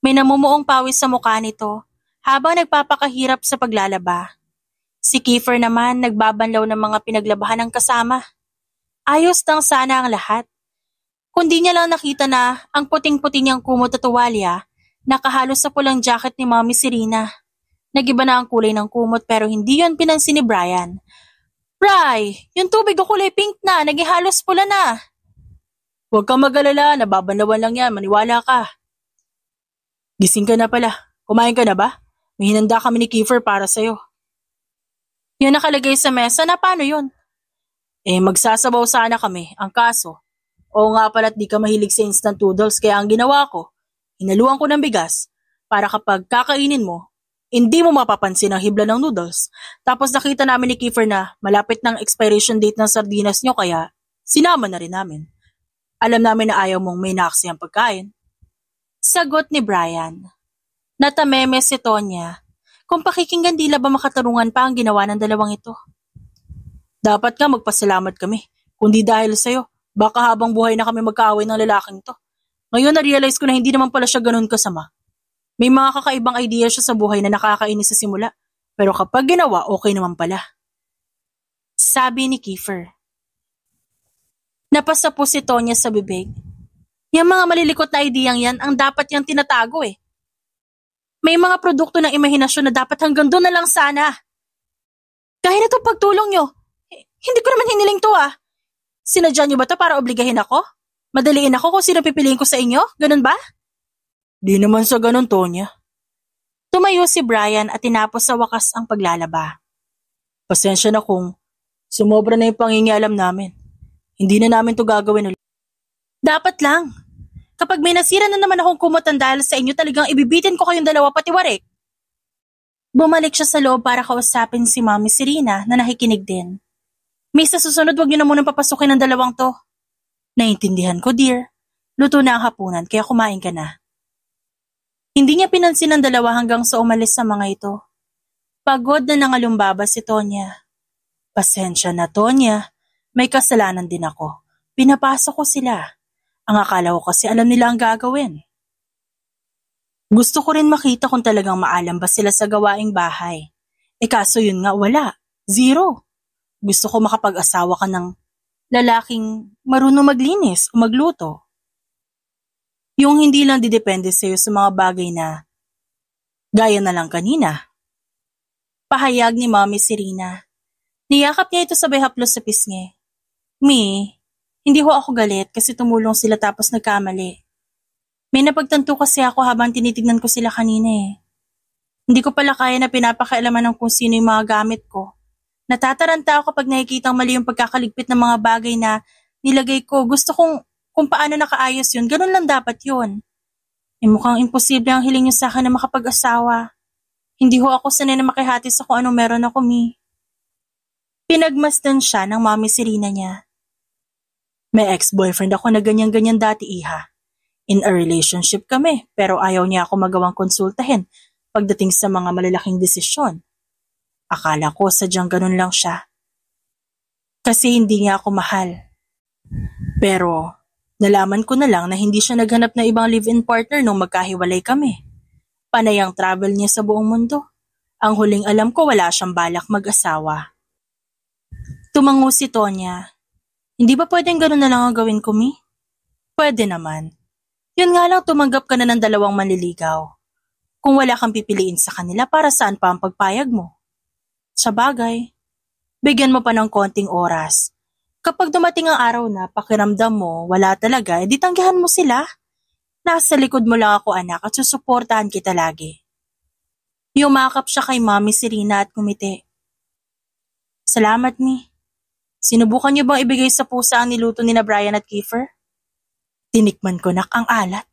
May namumuong pawis sa mukha nito habang nagpapakahirap sa paglalaba. Si Kiefer naman nagbabanlaw ng mga pinaglabahan ng kasama. Ayos lang sana ang lahat. Kundi niya lang nakita na ang puting-puting niyang kumot at tuwalya nakahalo sa pulang jacket ni Mami Serena. Nagiba na ang kulay ng kumot pero hindi yon pinansin ni Brian. Bri, yung tubig o kulay pink na, nagihalos pula na. Huwag kang mag-alala, nababanawan lang yan, maniwala ka. Gising ka na pala, kumain ka na ba? May hinanda kami ni Kiefer para sa'yo. Yan nakalagay sa mesa, na paano yun? Magsasabaw sana kami, ang kaso. Oo nga pala't di ka mahilig sa instant noodles kaya ang ginawa ko, hinaluan ko ng bigas para kapag kakainin mo, hindi mo mapapansin ang hibla ng noodles. Tapos nakita namin ni Kiefer na malapit ng expiration date ng sardinas nyo kaya sinama na rin namin. Alam namin na ayaw mong may naaksi ang pagkain. Sagot ni Brian. Natameme si Tonya. Kung pakikinggan dila ba makatarungan pa ang ginawa ng dalawang ito. Dapat nga magpasalamat kami. Kundi dahil sa'yo, baka habang buhay na kami magkaaway ng lalaking to. Ngayon na-realize ko na hindi naman pala siya ganun kasama. May mga kakaibang idea siya sa buhay na nakakainis sa simula. Pero kapag ginawa, okay naman pala. Sabi ni Kiefer. Napasa po si Tonya sa bibig. Yung mga malilikot na ideyang yan ang dapat yung tinatago eh. May mga produkto ng imahinasyon na dapat hanggang doon na lang sana. Kahit na ito pagtulong nyo, hindi ko naman hiniling to ah. Sinadya nyo ba to para obligahin ako? Madaliin ako kung sino pipiliin ko sa inyo? Ganun ba? Di naman sa ganun, Tonya. Tumayo si Brian at tinapos sa wakas ang paglalaba. Pasensya na kung sumobra na yung pangingialam namin. Hindi na namin to gagawin ulit. Dapat lang. Kapag may nasira na naman akong kumutan dahil sa inyo talagang ibibitin ko kayong dalawa pati warik. Bumalik siya sa loob para kausapin si Mami Serena na nakikinig din. Miss, sa susunod wag niyo na munang papasukin ng dalawang to. Naintindihan ko, dear. Luto na ang hapunan kaya kumain ka na. Hindi niya pinansin ang dalawa hanggang sa umalis sa mga ito. Pagod na nangalumbaba si Tonya. Pasensya na, Tonya. May kasalanan din ako. Pinapasok ko sila. Ang akala ko kasi alam nila ang gagawin. Gusto ko rin makita kung talagang maalam ba sila sa gawaing bahay. Kaso yun nga wala. Zero. Gusto ko makapag-asawa ka ng lalaking marunong maglinis o magluto. Yung hindi lang didepende sa'yo sa mga bagay na gaya na lang kanina. Pahayag ni Mami Serena. Niyakap niya ito sabay haplos sa pisngi. Mi, hindi ho ako galit kasi tumulong sila tapos nagkamali. May napagtanto kasi ako habang tinitignan ko sila kanina eh. Hindi ko pala kaya na pinapakialaman ng kung sino yung mga gamit ko. Natataranta ako kapag nakikitang mali yung pagkakaligpit ng mga bagay na nilagay ko. Gusto kung paano nakaayos yun, ganun lang dapat yun. Mukhang imposible ang hiling niyo sa akin na makapag-asawa. Hindi ho ako sanay na makihati sa kung anong meron ako, Mi. Pinagmasdan siya ng Mami Serena niya. May ex-boyfriend ako na ganyan-ganyan dati, Iha. In a relationship kami, pero ayaw niya ako magawang konsultahin pagdating sa mga malalaking desisyon. Akala ko sadyang ganun lang siya. Kasi hindi niya ako mahal. Pero nalaman ko na lang na hindi siya naghanap ng ibang live-in partner nung magkahiwalay kami. Panay ang travel niya sa buong mundo. Ang huling alam ko wala siyang balak mag-asawa. Tumango si Tonya. Hindi ba pwedeng ganun na lang ang gawin ko, Mi? Pwede naman. Yun nga lang tumanggap ka na ng dalawang manliligaw. Kung wala kang pipiliin sa kanila, para saan pa ang pagpayag mo? Sa bagay, bigyan mo pa ng konting oras. Kapag dumating ang araw na pakiramdam mo, wala talaga, edi tanggihan mo sila. Nasa likod mo lang ako, anak, at susuportahan kita lagi. Yumakap siya kay Mami Serena at kumiti. Salamat, Mi. Sinubukan niyo bang ibigay sa pusa ang niluto ni na Brian at Kiefer? Tinikman ko, nak, ang alat.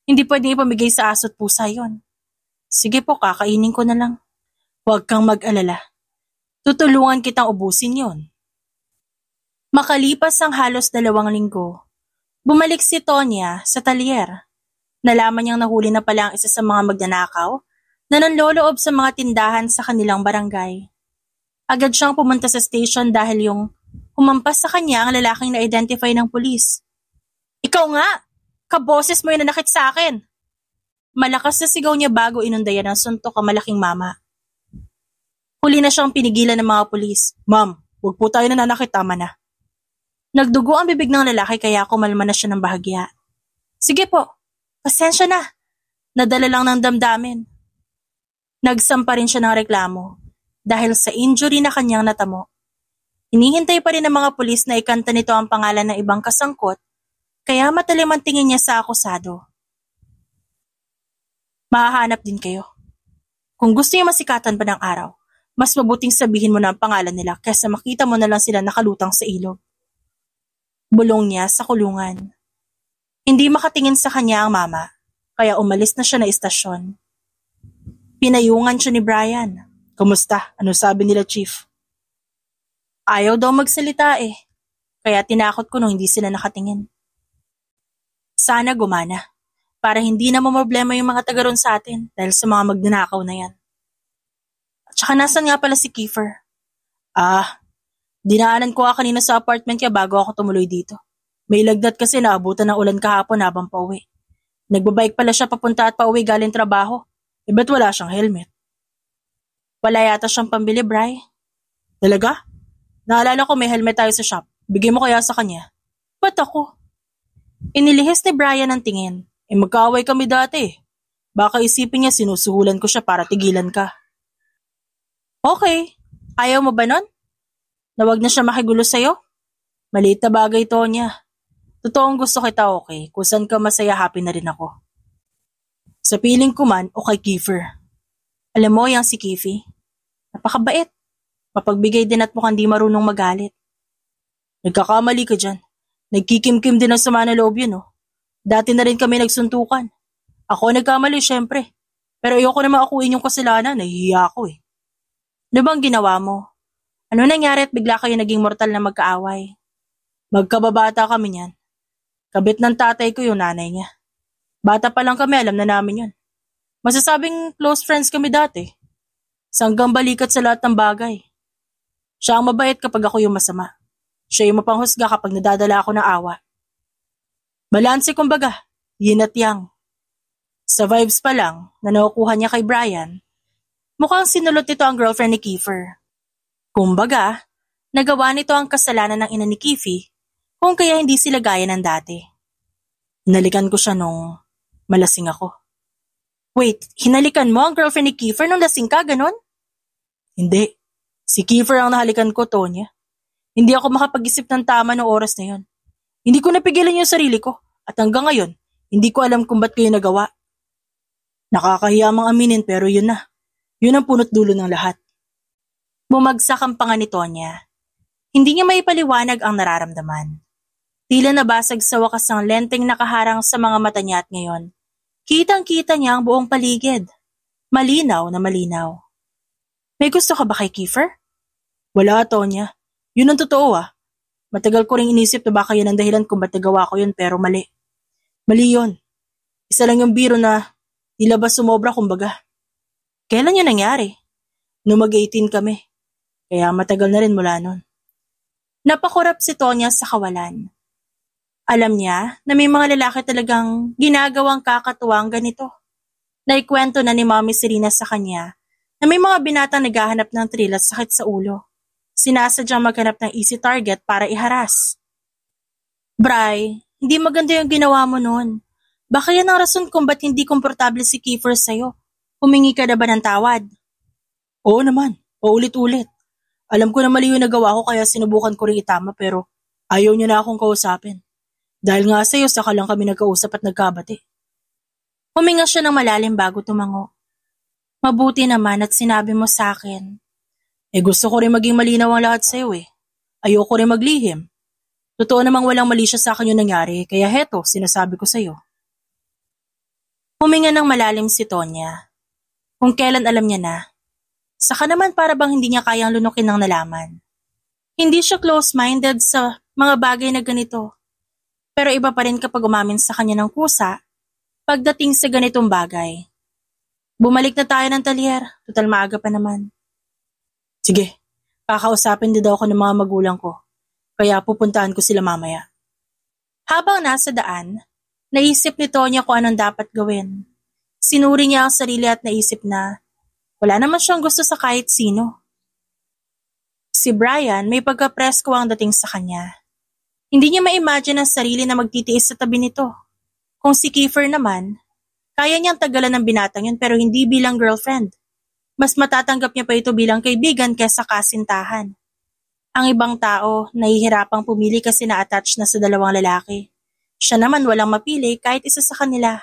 Hindi pwedeng ipamigay sa aso't pusa yon. Sige po, kakainin ko na lang. Huwag kang mag-alala. Tutulungan kitang ubusin yon. Makalipas ang halos 2 linggo, bumalik si Tonya sa talyer. Nalaman niyang nahuli na pala ang isa sa mga magnanakaw na nanloloob sa mga tindahan sa kanilang barangay. Agad siyang pumunta sa station dahil yung humampas sa kanya ang lalaking na-identify ng pulis. Ikaw nga! Kaboses mo yung nanakit sa akin! Malakas na sigaw niya bago inundayan ng suntok ang malaking mama. Huli na siyang pinigilan ng mga pulis. Ma'am, huwag po tayo nananakit, tama na. Nagdugo ang bibig ng lalaki kaya kumalma na siya ng bahagya. Sige po, pasensya na. Nadala lang ng damdamin. Nagsampa rin siya ng reklamo dahil sa injury na kanyang natamo. Hinihintay pa rin ng mga pulis na ikanta nito ang pangalan ng ibang kasangkot kaya matalim ang tingin niya sa akusado. Mahahanap din kayo. Kung gusto niya masikatan pa ng araw, mas mabuting sabihin mo na ang pangalan nila kaysa makita mo na lang sila nakalutang sa ilog. Bulong niya sa kulungan. Hindi makatingin sa kanya ang mama, kaya umalis na siya na istasyon. Pinayungan siya ni Brian. Kumusta? Ano sabi nila, Chief? Ayaw daw magsalita eh, kaya tinakot ko nung hindi sila nakatingin. Sana gumana, para hindi na mamroblema yung mga taga ron sa atin dahil sa mga magnanakaw na yan. Tsaka nasan nga pala si Kiefer? Dinaanan ko kanina sa apartment niya bago ako tumuloy dito. May lagnat kasi naabutan ng ulan kahapon habang pauwi. Nagbabike pala siya papunta at pauwi galing trabaho. Ba't wala siyang helmet? Wala yata siyang pambili, Bri. Talaga? Naalala ko may helmet tayo sa shop. Bigay mo kaya sa kanya. Ba't ako? Inilihis ni Brian ang tingin. Magkaaway kami dati. Baka isipin niya sinusuhulan ko siya para tigilan ka. Okay, ayaw mo ba nun? Na wag na siya makigulo sa'yo? Maliit na bagay, Tonya. Totoong gusto kita, okay. Kung saan ka masaya, happy na rin ako. Sa piling ko man o kay Kiefer. Alam mo yang si Kiefy? Napakabait. Mapagbigay din at mukhang di marunong magalit. Nagkakamali ka dyan. Nagkikimkim din ang sama na loob yun, oh. Dati na rin kami nagsuntukan. Ako nagkamali, syempre. Pero ayoko naman akuin yung kasalanan, nahihiya ako eh. Ano bang ginawa mo? Ano nangyari at bigla kayo naging mortal na magkaaway? Magkababata kami niyan. Kabit ng tatay ko yung nanay niya. Bata pa lang kami, alam na namin yun. Masasabing close friends kami dati. Sanggang balikat sa lahat ng bagay. Siya ang mabait kapag ako yung masama. Siya yung mapanghusga kapag nadadala ako ng awa. Balanse kumbaga, yin at yang. Sa vibes pa lang na nakukuha niya kay Brian, mukhang sinulot nito ang girlfriend ni Kiefer. Kumbaga, nagawa nito ang kasalanan ng ina ni Kiefy kung kaya hindi sila gaya ng dati. Hinalikan ko siya nung malasing ako. Wait, hinalikan mo ang girlfriend ni Kiefer nung lasing ka, ganon? Hindi. Si Kiefer ang nahalikan ko, Tonya. Hindi ako makapag-isip ng tama noong oras na yon. Hindi ko napigilan yung sarili ko at hanggang ngayon, hindi ko alam kung ba't ko yun nagawa. Nakakahiya mang aminin pero yun na. Yun ang punot dulo ng lahat. Bumagsak ang panga ni Tonya. Hindi niya maipaliwanag ang nararamdaman. Tila nabasag sa wakas ang lenteng nakaharang sa mga mata niya at ngayon. Kitang-kita niya ang buong paligid. Malinaw na malinaw. May gusto ka ba kay Kiefer? Wala, Tonya. Yun ang totoo ah. Matagal ko rin inisip na baka yun ang dahilan kung ba't nagawa ko yun pero mali. Mali yun. Isa lang yung biro na nilabas sumobra kumbaga. Kailan yun nangyari? Noong mag-18 kami. Kaya matagal na rin mula nun. Napakurap si Tonya sa kawalan. Alam niya na may mga lalaki talagang ginagawang kakatuwang ganito. Naikwento na ni Mommy Serena sa kanya na may mga binatang naghahanap ng thrill at sakit sa ulo. Sinasadyang maghanap ng easy target para iharas. Bray, hindi maganda yung ginawa mo noon. Baka yan ang rason kung ba't hindi komportable si Kiefer sa'yo. Humingi ka na ba ng tawad? Oo naman, paulit-ulit. Alam ko na mali yung nagawa ko kaya sinubukan ko rin itama pero ayaw niya na akong kausapin. Dahil nga sa'yo, saka lang kami nagkausap at nagkabati. Huminga siya ng malalim bago tumango. Mabuti naman at sinabi mo sa akin. Gusto ko rin maging malinaw ang lahat sa'yo eh. Ayoko rin maglihim. Totoo namang walang mali siya sa akin yung nangyari, kaya heto, sinasabi ko sa'yo. Huminga ng malalim si Tonya. Kung kailan alam niya na. Saka naman para bang hindi niya kayang lunukin ng nalaman. Hindi siya close-minded sa mga bagay na ganito. Pero iba pa rin kapag umamin sa kanya ng kusa, pagdating sa ganitong bagay. Bumalik na tayo ng talyer, total maaga pa naman. Sige, kakausapin din daw ako ng mga magulang ko, kaya pupuntahan ko sila mamaya. Habang nasa daan, naisip ni Tonya kung anong dapat gawin. Sinuri niya ang sarili at naisip na wala naman siyang gusto sa kahit sino. Si Brian may pagka-presko ang dating sa kanya. Hindi niya ma-imagine ang sarili na magtitiis sa tabi nito. Kung si Kiefer naman, kaya niyang tagalan ng binatang yun pero hindi bilang girlfriend. Mas matatanggap niya pa ito bilang kaibigan kaysa kasintahan. Ang ibang tao, nahihirapang pumili kasi na-attach na sa dalawang lalaki. Siya naman walang mapili kahit isa sa kanila.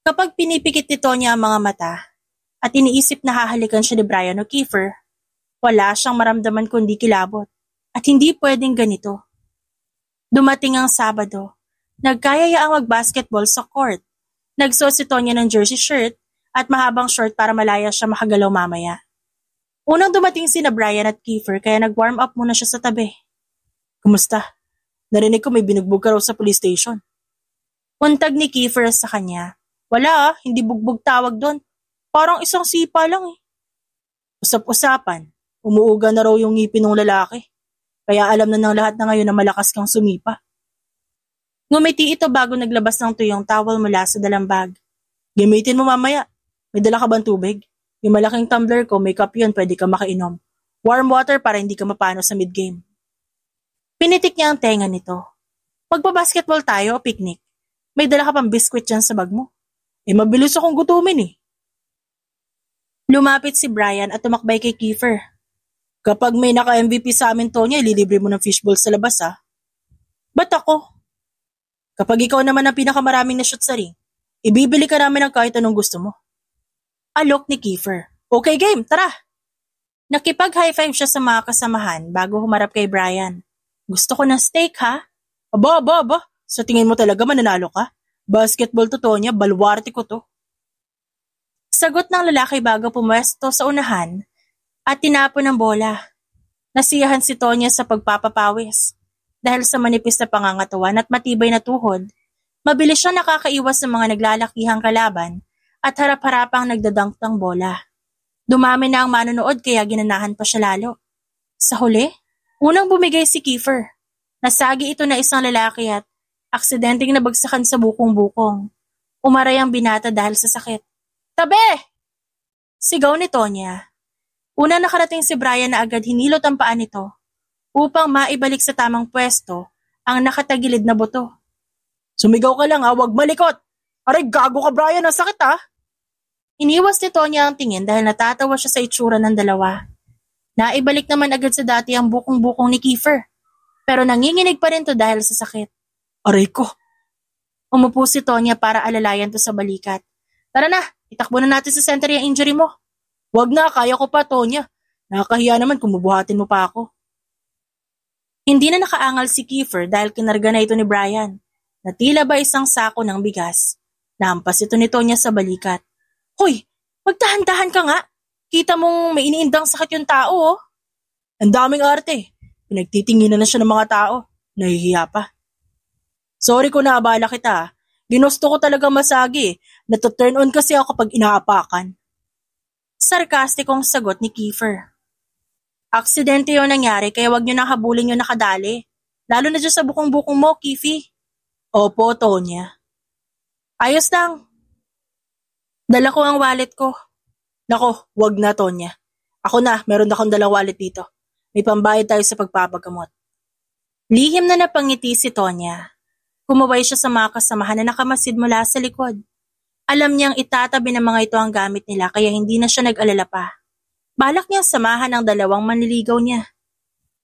Kapag pinipikit ni Tonya ang mga mata at iniisip na hahalikan siya ni Brian o Kiefer, wala siyang maramdaman kundi kilabot at hindi pwedeng ganito. Dumating ang Sabado. Nagkayayaang mag-basketball sa court. Nagsuot si Tonya ng jersey shirt at mahabang short para malaya siya makagalaw mamaya. Unang dumating sina Brian at Kiefer kaya nag-warm up muna siya sa tabi. Kumusta? Narinig ko may binugbog ka raw sa police station. Untag ni Kiefer sa kanya. Wala hindi bugbog tawag doon. Parang isang sipa lang eh. Usap-usapan, umuuga na raw yung ngipin ng lalaki. Kaya alam na ng lahat na ngayon na malakas kang sumipa. Ngumiti ito bago naglabas ng tuyong towel mula sa dalang bag. Gamitin mo mamaya. May dala ka bang tubig? Yung malaking tumbler ko, may cup yun, pwede ka makainom. Warm water para hindi ka mapano sa mid-game. Pinitik niya ang tenga nito. Magpa-basketball tayo o picnic? May dala ka pang biskwit dyan sa bag mo. Mabilis akong gutumin eh. Lumapit si Brian at tumakbay kay Kiefer. Kapag may naka-MVP sa amin, Tonya, ililibre mo ng fishball sa labas ah. Ba't ako? Kapag ikaw naman ang pinakamaraming na shoot sa ring, ibibili ka namin ng kahit anong gusto mo. Alok ni Kiefer. Okay game, tara! Nakipag-high five siya sa mga kasamahan bago humarap kay Brian. Gusto ko ng steak ha? Aba. Sa tingin mo talaga mananalo ka? Basketball to Tonya, balwarte ko to. Sagot ng lalaki bago pumwesto sa unahan at tinapon ng bola. Nasiyahan si Tonya sa pagpapapawis. Dahil sa manipis na pangangatawan at matibay na tuhod, mabilis siya nakakaiwas ng mga naglalakihang kalaban at harap-harapang nagdadunk ng bola. Dumami na ang manonood kaya ginanahan pa siya lalo. Sa huli, unang bumigay si Kiefer. Nasagi ito na isang lalaki at aksidenteng nabagsakan sa bukong-bukong. Umaray ang binata dahil sa sakit. Tabi! Sigaw ni Tonya. Una nakarating si Brian na agad hinilot ang paa nito upang maibalik sa tamang pwesto ang nakatagilid na buto. Sumigaw ka lang huwag malikot! Aray gago ka Brian, ang sakit Iniwas ni Tonya ang tingin dahil natatawa siya sa itsura ng dalawa. Naibalik naman agad sa dati ang bukong-bukong ni Kiefer, pero nanginginig pa rin to dahil sa sakit. Aray ko! Umupo si Tonya para alalayan to sa balikat. Tara na, itakbo na natin sa center yung injury mo. Wag na, kaya ko pa Tonya. Nakakahiya naman kung bubuhatin mo pa ako. Hindi na nakaangal si Kiefer dahil kinarga na ito ni Brian, na tila ba isang sako ng bigas. Nahampas ito ni Tonya sa balikat. Hoy, magdahan-dahan ka nga. Kita mong may iniindang sakit yung tao Ang daming arte. Pinagtitinginan na siya ng mga tao. Nahihiya pa. Sorry kung naabala kita. Ginusto ko talaga masagi. Nato-turn on kasi ako kapag inaapakan. Sarkastikong sagot ni Kiefer. Aksidente yun nangyari kaya wag nyo nang habulin yung nakadali. Lalo na dyan sa bukong-bukong mo, Kiefy. Opo, Tonya. Ayos lang. Dala ko ang wallet ko. Nako, wag na, Tonya. Ako na, meron akong dalang wallet dito. May pambayad tayo sa pagpapagamot. Lihim na napangiti si Tonya. Kumaway siya sa mga kasamahan na nakamasid mula sa likod. Alam niyang itatabi ng mga ito ang gamit nila kaya hindi na siya nag-alala pa. Balak niyang samahan ang dalawang manliligaw niya.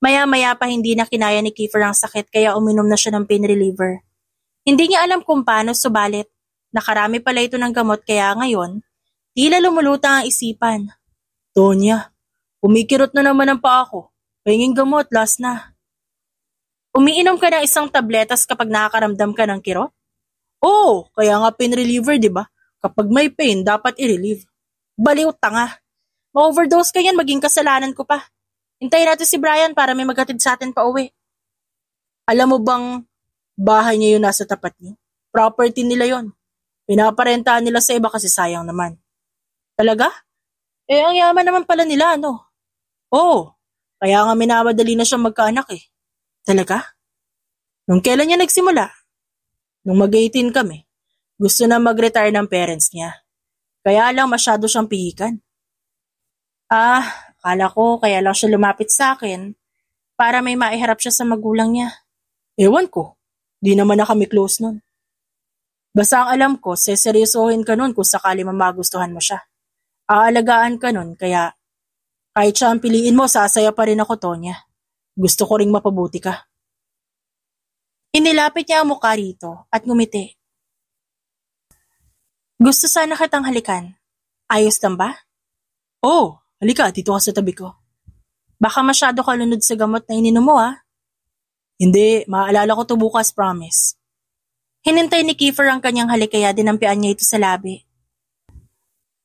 Maya-maya pa hindi na kinaya ni Kiefer ang sakit kaya uminom na siya ng pain reliever. Hindi niya alam kung paano subalit. Nakarami pala ito ng gamot kaya ngayon, tila lumulutang ang isipan. Tonya, umikirot na naman ang paa ko. Pahinging gamot, last na. Umiinom ka ng isang tabletas kapag nakakaramdam ka ng kirot? Oo, kaya nga pain reliever, di ba? Kapag may pain, dapat i-relieve. Baliw, tanga. Ma-overdose ka yan, maging kasalanan ko pa. Hintayin natin si Brian para may maghatid sa atin pa uwi. Alam mo bang bahay niya yun nasa tapat niyo? Property nila yon. Pinaparentahan nila sa iba kasi sayang naman. Talaga? Ang yaman naman pala nila, no? Oo, kaya nga minamadali na siyang magkaanak Talaga? Nung kailan niya nagsimula? Nung mag-18 kami, gusto na mag-retire ng parents niya. Kaya lang masyado siyang pihikan. Akala ko kaya lang siya lumapit sa akin para may maiharap siya sa magulang niya. Ewan ko, di naman na kami close nun. Basta ang alam ko, seseryosohin ka nun kung sakali mamagustuhan mo siya. Aalagaan ka nun, kaya kahit siya ang piliin mo, sasaya pa rin ako, Tonya. Gusto ko ring mapabuti ka. Inilapit niya ang mukha rito at ngumiti. Gusto sana kitang halikan. Ayos lang ba? Oo, halika, dito ka sa tabi ko. Baka masyado ka lunod sa gamot na ininom mo Hindi, maaalala ko to bukas, promise. Hinintay ni Kiefer ang kanyang halik kaya dinampian niya ito sa labi.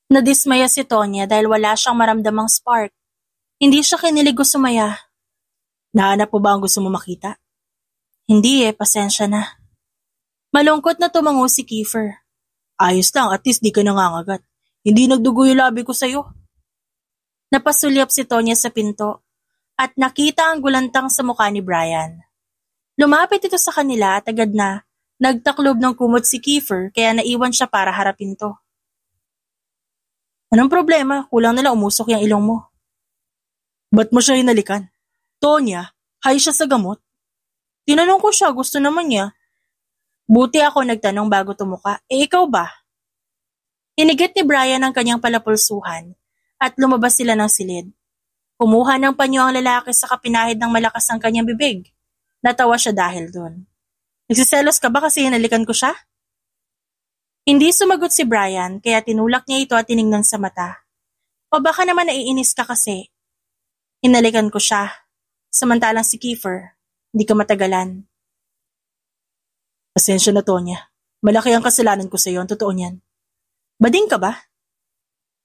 Nadismaya si Tonya dahil wala siyang maramdamang spark. Hindi siya kinilig o sumaya. Nahanap mo ba ang gusto mo makita? Hindi pasensya na. Malungkot na tumango si Kiefer. Ayos lang, at least di ka nangangagat. Hindi nagdugo yung labi ko sa'yo. Napasulyap si Tonya sa pinto at nakita ang gulantang sa mukha ni Brian. Lumapit ito sa kanila at agad na nagtaklob ng kumot si Kiefer kaya naiwan siya para harapin to. Anong problema? Kulang nila umusok yung ilong mo. Ba't mo siya hinalikan? Tonya, high siya sa gamot. Tinanong ko siya, gusto naman niya. Buti ako nagtanong bago tumuka. Ikaw ba? Hinigit ni Brian ang kanyang palapulsuhan at lumabas sila ng silid. Kumuha ng panyo ang lalaki sa kapinahid ng malakas ang kanyang bibig. Natawa siya dahil doon. Nagsiselos ka ba kasi hinalikan ko siya? Hindi sumagot si Brian kaya tinulak niya ito at tiningnan sa mata. O baka naman naiinis ka kasi. Hinalikan ko siya. Samantalang si Kiefer, hindi ka matagalan. Pasensya na, Tonya. Malaki ang kasalanan ko sa iyo, ang totoo niyan. Bading ka ba?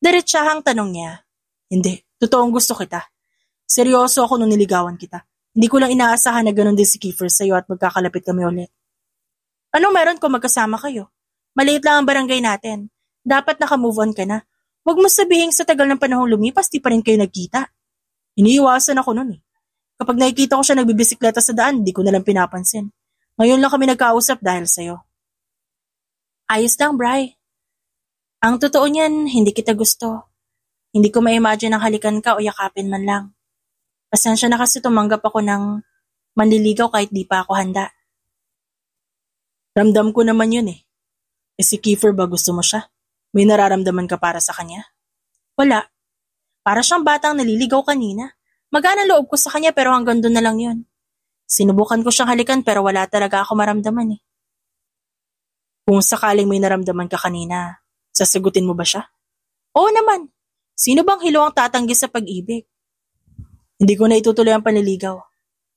Diretsahang tanong niya. Hindi, totoong gusto kita. Seryoso ako nung niligawan kita. Hindi ko lang inaasahan na ganun din si Kiefer sa'yo at magkakalapit kami ulit. Anong meron kung magkasama kayo? Maliit lang ang barangay natin. Dapat naka-move on ka na. Huwag mo sabihin sa tagal ng panahong lumipas, di pa rin kayo nagkita. Iniiwasan ako nun eh. Kapag nakikita ko siya nagbibisikleta sa daan, di ko nalang pinapansin. Ngayon lang kami nagkausap dahil sa'yo. Ayos lang, Bri. Ang totoo niyan, hindi kita gusto. Hindi ko ma-imagine ang halikan ka o yakapin man lang. Pasensya na kasi tumanggap ako ng manliligaw kahit di pa ako handa. Ramdam ko naman yun eh. Si Kiefer ba gusto mo siya? May nararamdaman ka para sa kanya? Wala. Para siyang batang naliligaw kanina. Magaan ang loob ko sa kanya pero hanggang doon na lang yun. Sinubukan ko siyang halikan pero wala talaga ako maramdaman eh. Kung sakaling may naramdaman ka kanina, sasagutin mo ba siya? Oo naman. Sino bang hilo ang tatanggi sa pag-ibig? Hindi ko na itutuloy ang panliligaw.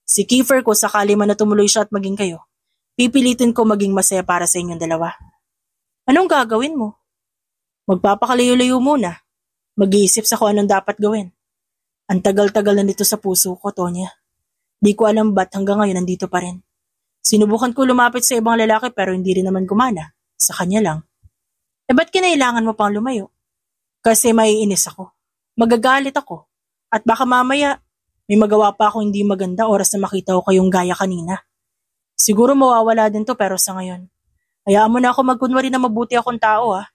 Si Kiefer ko sakali man na tumuloy siya at maging kayo, pipilitin ko maging masaya para sa inyong dalawa. Anong gagawin mo? Magpapakalayo-layo muna. Mag-iisip sa kung anong dapat gawin. Ang tagal-tagal na nito sa puso ko, Tonya. Di ko alam ba't hanggang ngayon nandito pa rin. Sinubukan ko lumapit sa ibang lalaki pero hindi rin naman gumana. Sa kanya lang. Ba't kinailangan mo pang lumayo? Kasi maiinis ako. Magagalit ako. At baka mamaya, may magawa pa ako hindi maganda oras na makita ko kayong gaya kanina. Siguro mawawala din to pero sa ngayon. Hayaan mo na ako magkunwari na mabuti akong tao ah.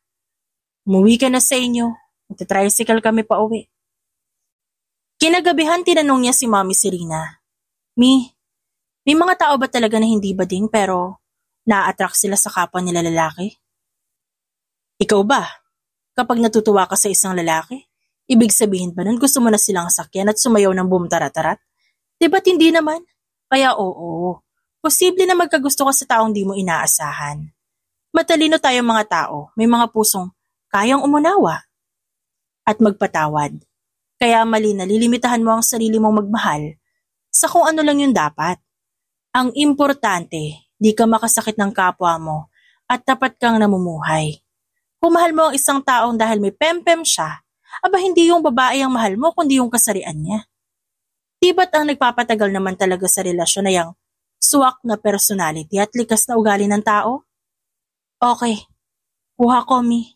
Umuwi ka na sa inyo. Magta-tricycle kami pa uwi. Kinagabihan tinanong niya si Mommy Serena. May mga tao ba talaga na hindi bading pero na-attract sila sa kapwa nila lalaki? Ikaw ba? Kapag natutuwa ka sa isang lalaki, ibig sabihin ba nun gusto mo na silang sakyan at sumayaw ng boom tarat-tarat? Diba't hindi naman? Kaya oo, posible na magkagusto ka sa taong di mo inaasahan. Matalino tayong mga tao, may mga pusong kayang umunawa at magpatawad. Kaya mali na lilimitahan mo ang sarili mong magmahal sa kung ano lang yung dapat. Ang importante, di ka makasakit ng kapwa mo at tapat kang namumuhay. Kung mahal mo ang isang taong dahil may pempem siya, aba hindi yung babae ang mahal mo kundi yung kasarian niya. Di ba't ang nagpapatagal naman talaga sa relasyon na yung suwak na personality at likas na ugali ng tao? Okay, kuha ko, Mi.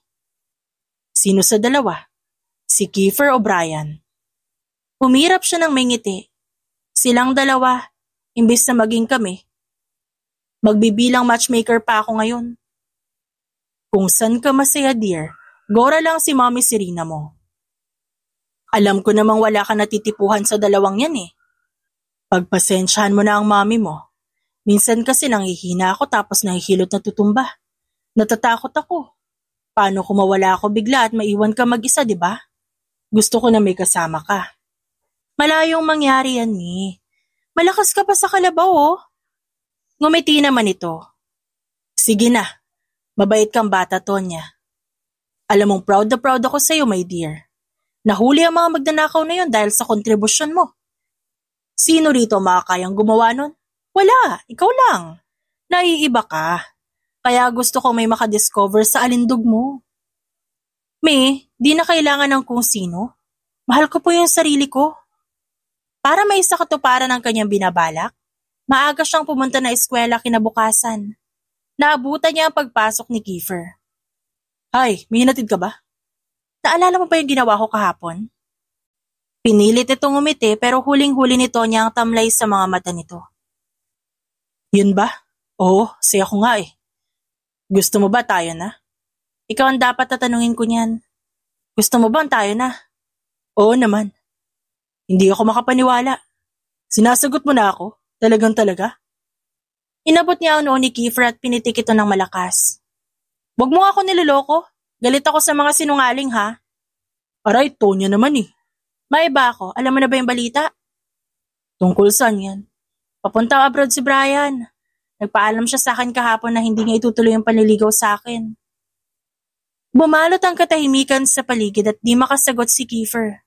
Sino sa dalawa? Si Kiefer o Brian? Humirap siya ng may ngiti. Silang dalawa, imbis na maging kami. Magbibilang matchmaker pa ako ngayon. Kung san ka masaya, dear, gora lang si Mommy Serena mo. Alam ko namang wala ka natitipuhan sa dalawang yan eh. Pagpasensyahan mo na ang mommy mo. Minsan kasi nanghihina ako tapos nahihilot na tutumba. Natatakot ako. Paano kung mawala ako bigla at maiwan ka mag-isa, di ba? Gusto ko na may kasama ka. Malayong mangyari yan, Mi. Malakas ka pa sa kalabaw, oh. Ngumiti naman ito. Sige na. Mabait kang bata, Tonya. Alam mong proud na proud ako sa'yo, my dear. Nahuli ang mga magnanakaw na yon dahil sa kontribusyon mo. Sino rito makakayang gumawa nun? Wala, ikaw lang. Naiiba ka. Kaya gusto ko may makadiscover sa alindog mo. May, di na kailangan ng kung sino. Mahal ko po yung sarili ko. Para may isa katuparan ng kanyang binabalak, maaga siyang pumunta na eskwela kinabukasan. Naabutan niya ang pagpasok ni Kiefer. Hay, may hinatid ka ba? Naalala mo ba yung ginawa ko kahapon? Pinilit itong umiti pero huling-huli nito niya ang tamlay sa mga mata nito. Yun ba? Oo, saya ko nga eh. Gusto mo ba tayo na? Ikaw ang dapat tatanungin ko niyan. Gusto mo ba tayo na? Oo naman. Hindi ako makapaniwala. Sinasagot mo na ako? Talagang talaga? Inabot niya ang noo ni Kiefer at pinitik ito ng malakas. Huwag mo ako niloloko. Galit ako sa mga sinungaling ha. Aray, Tonya naman eh. Maiba ako. Alam mo na ba yung balita? Tungkol saan yan? Papunta abroad si Brian. Nagpaalam siya sa akin kahapon na hindi niya itutuloy ang panliligaw sa akin. Bumalot ang katahimikan sa paligid at di makasagot si Kiefer.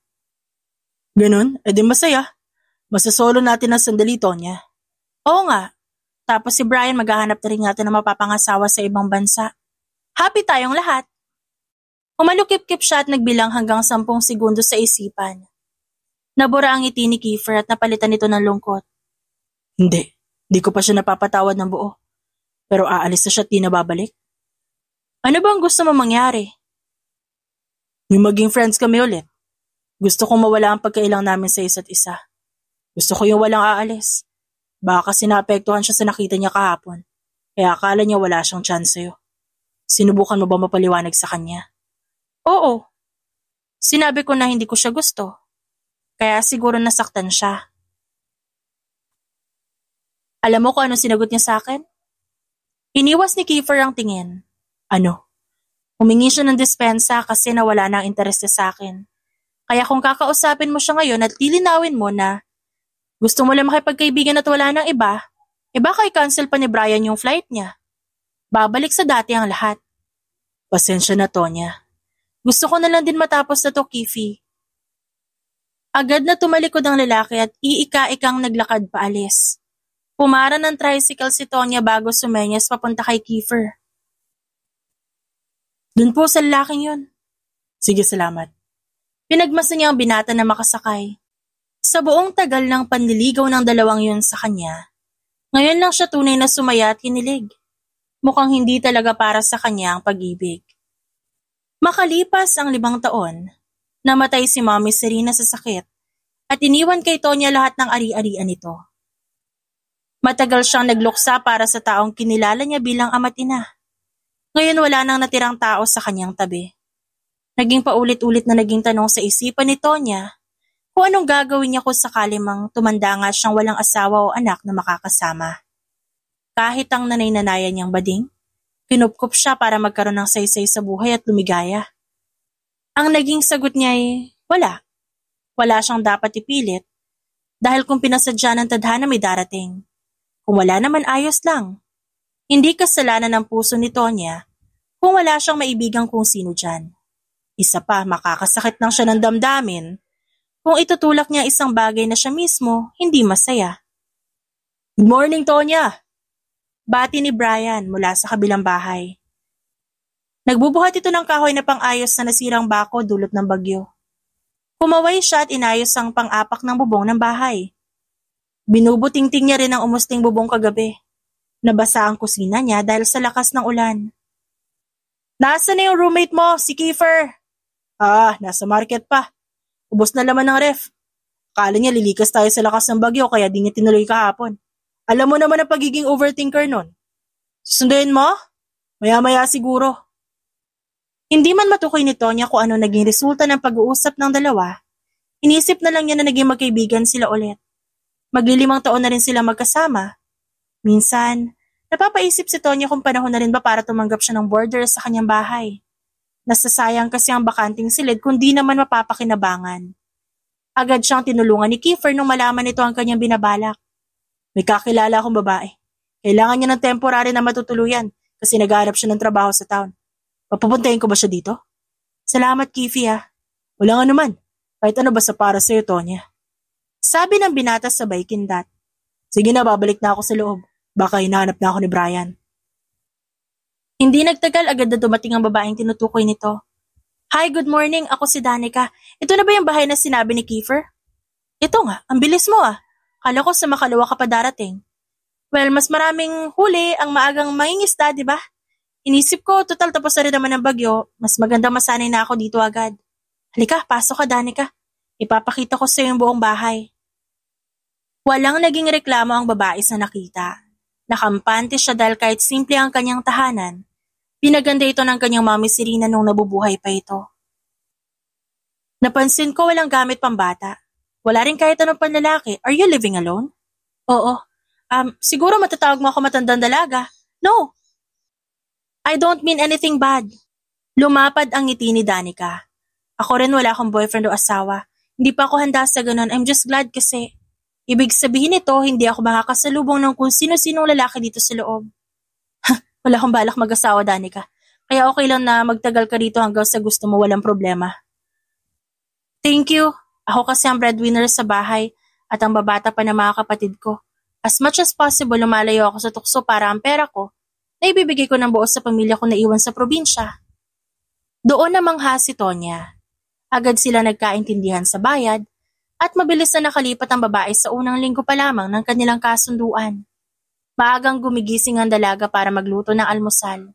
Ganun? Di masaya. Masasolo natin ang sandali, Tonya. Oo nga. Tapos si Brian maghahanap na rin natin ng mapapangasawa sa ibang bansa. Happy tayong lahat. Umalukip-kip siya at nagbilang hanggang 10 segundo sa isipan. Nabura ang ngiti ni Kiefer at napalitan ito ng lungkot. Hindi ko pa siya napapatawad ng buo. Pero aalis na siya at di na babalik. Ano ba ang gusto mo mangyari? Yung maging friends kami ulit. Gusto kong mawala ang pagkailang namin sa isa't isa. Gusto ko yung walang aalis. Baka kasi naapektuhan siya sa nakita niya kahapon. Kaya akala niya wala siyang chance sa'yo. Sinubukan mo ba mapaliwanag sa kanya? Oo. Sinabi ko na hindi ko siya gusto. Kaya siguro nasaktan siya. Alam mo kung anong sinagot niya sa akin? Iniwas ni Kiefer ang tingin. Ano? Humingi siya ng dispensa kasi nawala na ang interes niya sa akin. Kaya kung kakausapin mo siya ngayon at lilinawin mo na gusto mo lang makipagkaibigan at wala ng iba, baka i-cancel pa ni Brian yung flight niya. Babalik sa dati ang lahat. Pasensya na, Tonya. Gusto ko na lang din matapos na to, Kifi. Agad na tumalikod ang lalaki at iika-ikang naglakad paalis. Pumara ng tricycle si Tonya bago sumenyas papunta kay Kiefer. Dun po sa lalaking yun. Sige, salamat. Pinagmasa niya ang binata na makasakay. Sa buong tagal ng panliligaw ng dalawang yun sa kanya, ngayon lang siya tunay na sumaya at kinilig. Mukhang hindi talaga para sa kanya ang pag-ibig. Makalipas ang 5 taon, namatay si Mommy Serena sa sakit at iniwan kay Tonya lahat ng ari-arian nito. Matagal siyang nagluksa para sa taong kinilala niya bilang ama't ina. Ngayon wala nang natirang tao sa kanyang tabi. Naging paulit-ulit na naging tanong sa isipan ni Tonya kung anong gagawin niya kung sakali mang tumanda nga siyang walang asawa o anak na makakasama. Kahit ang nanay-nanayan niyang bading, kinupkup siya para magkaroon ng saysay sa buhay at lumigaya. Ang naging sagot niya ay wala. Wala siyang dapat ipilit dahil kung pinasadya ng tadhana may darating. Kung wala naman ayos lang. Hindi kasalanan ng puso ni Tonya kung wala siyang maibigang kung sino dyan. Isa pa, makakasakit lang siya ng damdamin kung itutulak niya isang bagay na siya mismo hindi masaya. Good morning, Tonya! Bati ni Brian mula sa kabilang bahay. Nagbubuhat ito ng kahoy na pang-ayos na nasirang bako dulot ng bagyo. Kumaway siya at inayos ang pang-apak ng bubong ng bahay. Binubutingting niya rin ang umusting bubong kagabi. Nabasa ang kusina niya dahil sa lakas ng ulan. Nasaan na yung roommate mo, si Kiefer? Nasa market pa. Ubos na laman ng ref. Akala niya lilikas tayo sa lakas ng bagyo kaya di niya tinuloy kahapon. Alam mo naman ang pagiging overthinker nun. Susunduin mo? Maya-maya siguro. Hindi man matukoy ni Tonya kung ano naging resulta ng pag-uusap ng dalawa, inisip na lang niya na naging magkaibigan sila ulit. Magli-5 taon na rin sila magkasama. Minsan, napapaisip si Tonya kung panahon na rin ba para tumanggap siya ng boarder sa kanyang bahay. Nasasayang kasi ang bakanting silid kung di naman mapapakinabangan. Agad siyang tinulungan ni Kiefer nung malaman nito ang kanyang binabalak. May kakilala akong babae. Kailangan niya ng temporary na matutuluyan kasi naghahanap siya ng trabaho sa town. Papupuntahin ko ba siya dito? Salamat, Kifi ha. Wala nga naman. Kahit ano basta para sa'yo, Tonya. Sabi ng binata sabay kindat. Sige na, babalik na ako sa loob. Baka hinahanap na ako ni Brian. Hindi nagtagal agad na dumating ang babaeng tinutukoy nito. Hi, good morning. Ako si Danica. Ito na ba yung bahay na sinabi ni Kiefer? Ito nga, ang bilis mo ah. Kala ko sa makalawa ka pa darating. Well, mas maraming huli ang maagang mangingisda, di ba? Inisip ko, total tapos na rin naman ang bagyo. Mas maganda masanay na ako dito agad. Halika, pasok ka, Danica. Ipapakita ko sa iyo yung buong bahay. Walang naging reklamo ang babae sa nakita. Nakampante siya dahil kahit simple ang kanyang tahanan, pinaganda ito ng kanyang Mommy Serena nung nabubuhay pa ito. Napansin ko walang gamit pambata. Wala rin kahit anong panlalaki. Are you living alone? Oo. Siguro matatawag mo ako matandang dalaga. No. I don't mean anything bad. Lumapad ang ngiti ni Danica. Ako rin wala akong boyfriend o asawa. Hindi pa ako handa sa ganun. I'm just glad kasi. Ibig sabihin nito, hindi ako makakasalubong ng kung sino-sinong lalaki dito sa loob. Wala akong balak mag-asawa, Danica. Kaya okay lang na magtagal ka rito hanggang sa gusto mo, walang problema. Thank you. Ako kasi ang breadwinner sa bahay at ang babata pa ng mga kapatid ko. As much as possible, lumalayo ako sa tukso para ang pera ko na ibibigay ko ng buo sa pamilya ko na iwan sa probinsya. Doon namangha si Tonya. Agad sila nagkaintindihan sa bayad at mabilis na nakalipat ang babae sa unang linggo pa lamang ng kanilang kasunduan. Maagang gumigising ang dalaga para magluto ng almusal.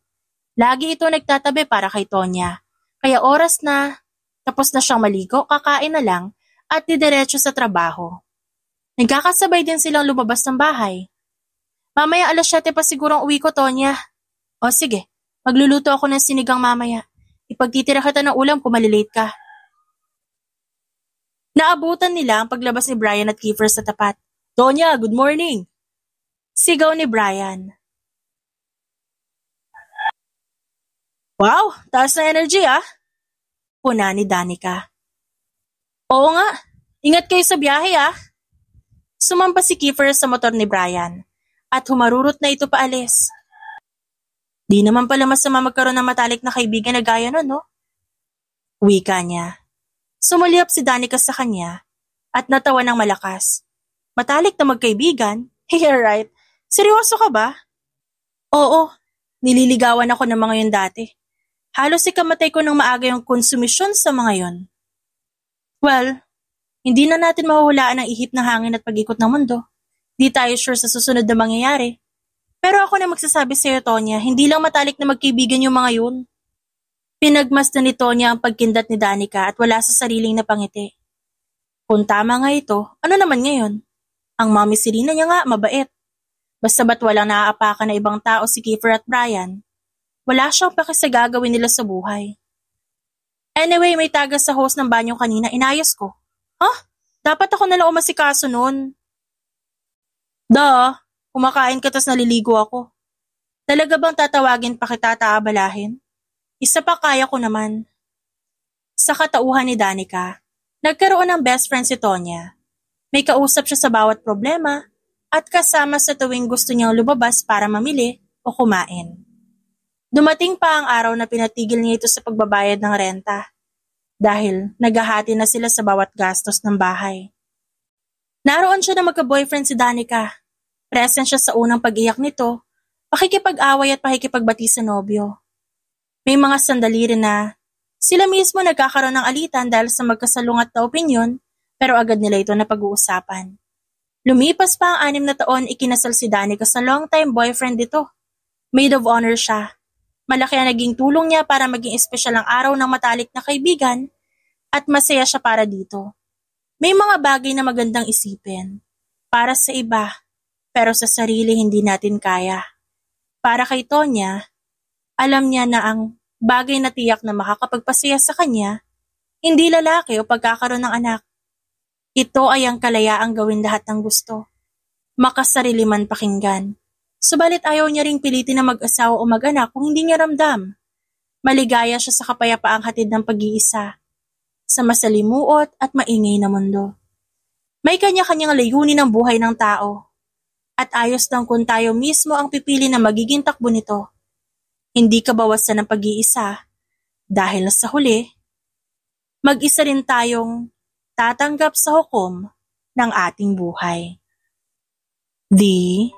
Lagi ito nagtatabi para kay Tonya, kaya oras na, tapos na siyang maligo, kakain na lang at didiretso sa trabaho. Nagkakasabay din silang lumabas ng bahay. Mamaya 7:00 pa sigurong uwi ko, Tonya. O sige, magluluto ako ng sinigang mamaya. Ipagtitira kita ng ulam kung malilate ka. Naabutan nila ang paglabas ni Brian at Kiefer sa tapat. Tonya, good morning! Sigaw ni Brian. Wow, taas na energy ah! Puna ni Danica. Oo nga, ingat kayo sa biyahe ah! Sumampa si Kiefer sa motor ni Brian at humarurot na ito paalis. Di naman pala masama magkaroon ng matalik na kaibigan na gaya nun, no? Wika niya. Sumulyap si Danica sa kanya at natawa ng malakas. Matalik na magkaibigan? Yeah, right. Seryoso ka ba? Oo, nililigawan ako ng mga yun dati. Halos ikamatay ko ng maaga yung konsumisyon sa mga yun. Well, hindi na natin mahuhulaan ang ihip ng hangin at pag-ikot ng mundo. Di tayo sure sa susunod na mangyayari. Pero ako na magsasabi sa'yo, Tonya, hindi lang matalik na magkaibigan yung mga yun. Pinagmasdan ni Tonya ang pagkindat ni Danica at wala sa sariling napangiti. Kung tama nga ito, ano naman ngayon? Ang mommy Serena niya nga, mabait. Basta ba't walang naaapakan na ibang tao si Kiefer at Brian? Wala siyang paki sa gagawin nila sa buhay. Anyway, may tagas sa hose ng banyo kanina, inayos ko. Dapat ako nalang umasikaso nun. Kumakain ka tas naliligo ako. Talaga bang tatawagin pa kita taabalahin? Isa pa kaya ko naman. Sa katauhan ni Danica, nagkaroon ng best friend si Tonya. May kausap siya sa bawat problema at kasama sa tuwing gusto niyang lumabas para mamili o kumain. Dumating pa ang araw na pinatigil niya ito sa pagbabayad ng renta dahil naghahati na sila sa bawat gastos ng bahay. Naroon siya na magka-boyfriend si Danica. Present siya sa unang pag-iyak nito, pakikipag-away at pakikipagbati sa nobyo. May mga sandali rin na sila mismo nagkakaroon ng alitan dahil sa magkasalungat na opinyon pero agad nila ito napag-uusapan. Lumipas pa ang 6 na taon, ikinasal si Danica sa long-time boyfriend dito. Maid of honor siya. Malaki ang naging tulong niya para maging espesyal ang araw ng matalik na kaibigan at masaya siya para dito. May mga bagay na magandang isipin. Para sa iba, pero sa sarili hindi natin kaya. Para kay Tonya, alam niya na ang bagay na tiyak na makakapagpasaya sa kanya, hindi lalaki o pagkakaroon ng anak. Ito ay ang kalayaang gawin lahat ng gusto. Makasarili man pakinggan. Subalit ayaw niya ring pilitin na mag-asawa o mag-anak kung hindi niya ramdam. Maligaya siya sa kapayapaang hatid ng pag-iisa, sa masalimuot at maingay na mundo. May kanya-kanyang layunin ng buhay ng tao. At ayos lang kung tayo mismo ang pipili na magiging takbo nito. Hindi kabawasan ng pag-iisa dahil sa huli, mag-isa rin tayong tatanggap sa hukom ng ating buhay. The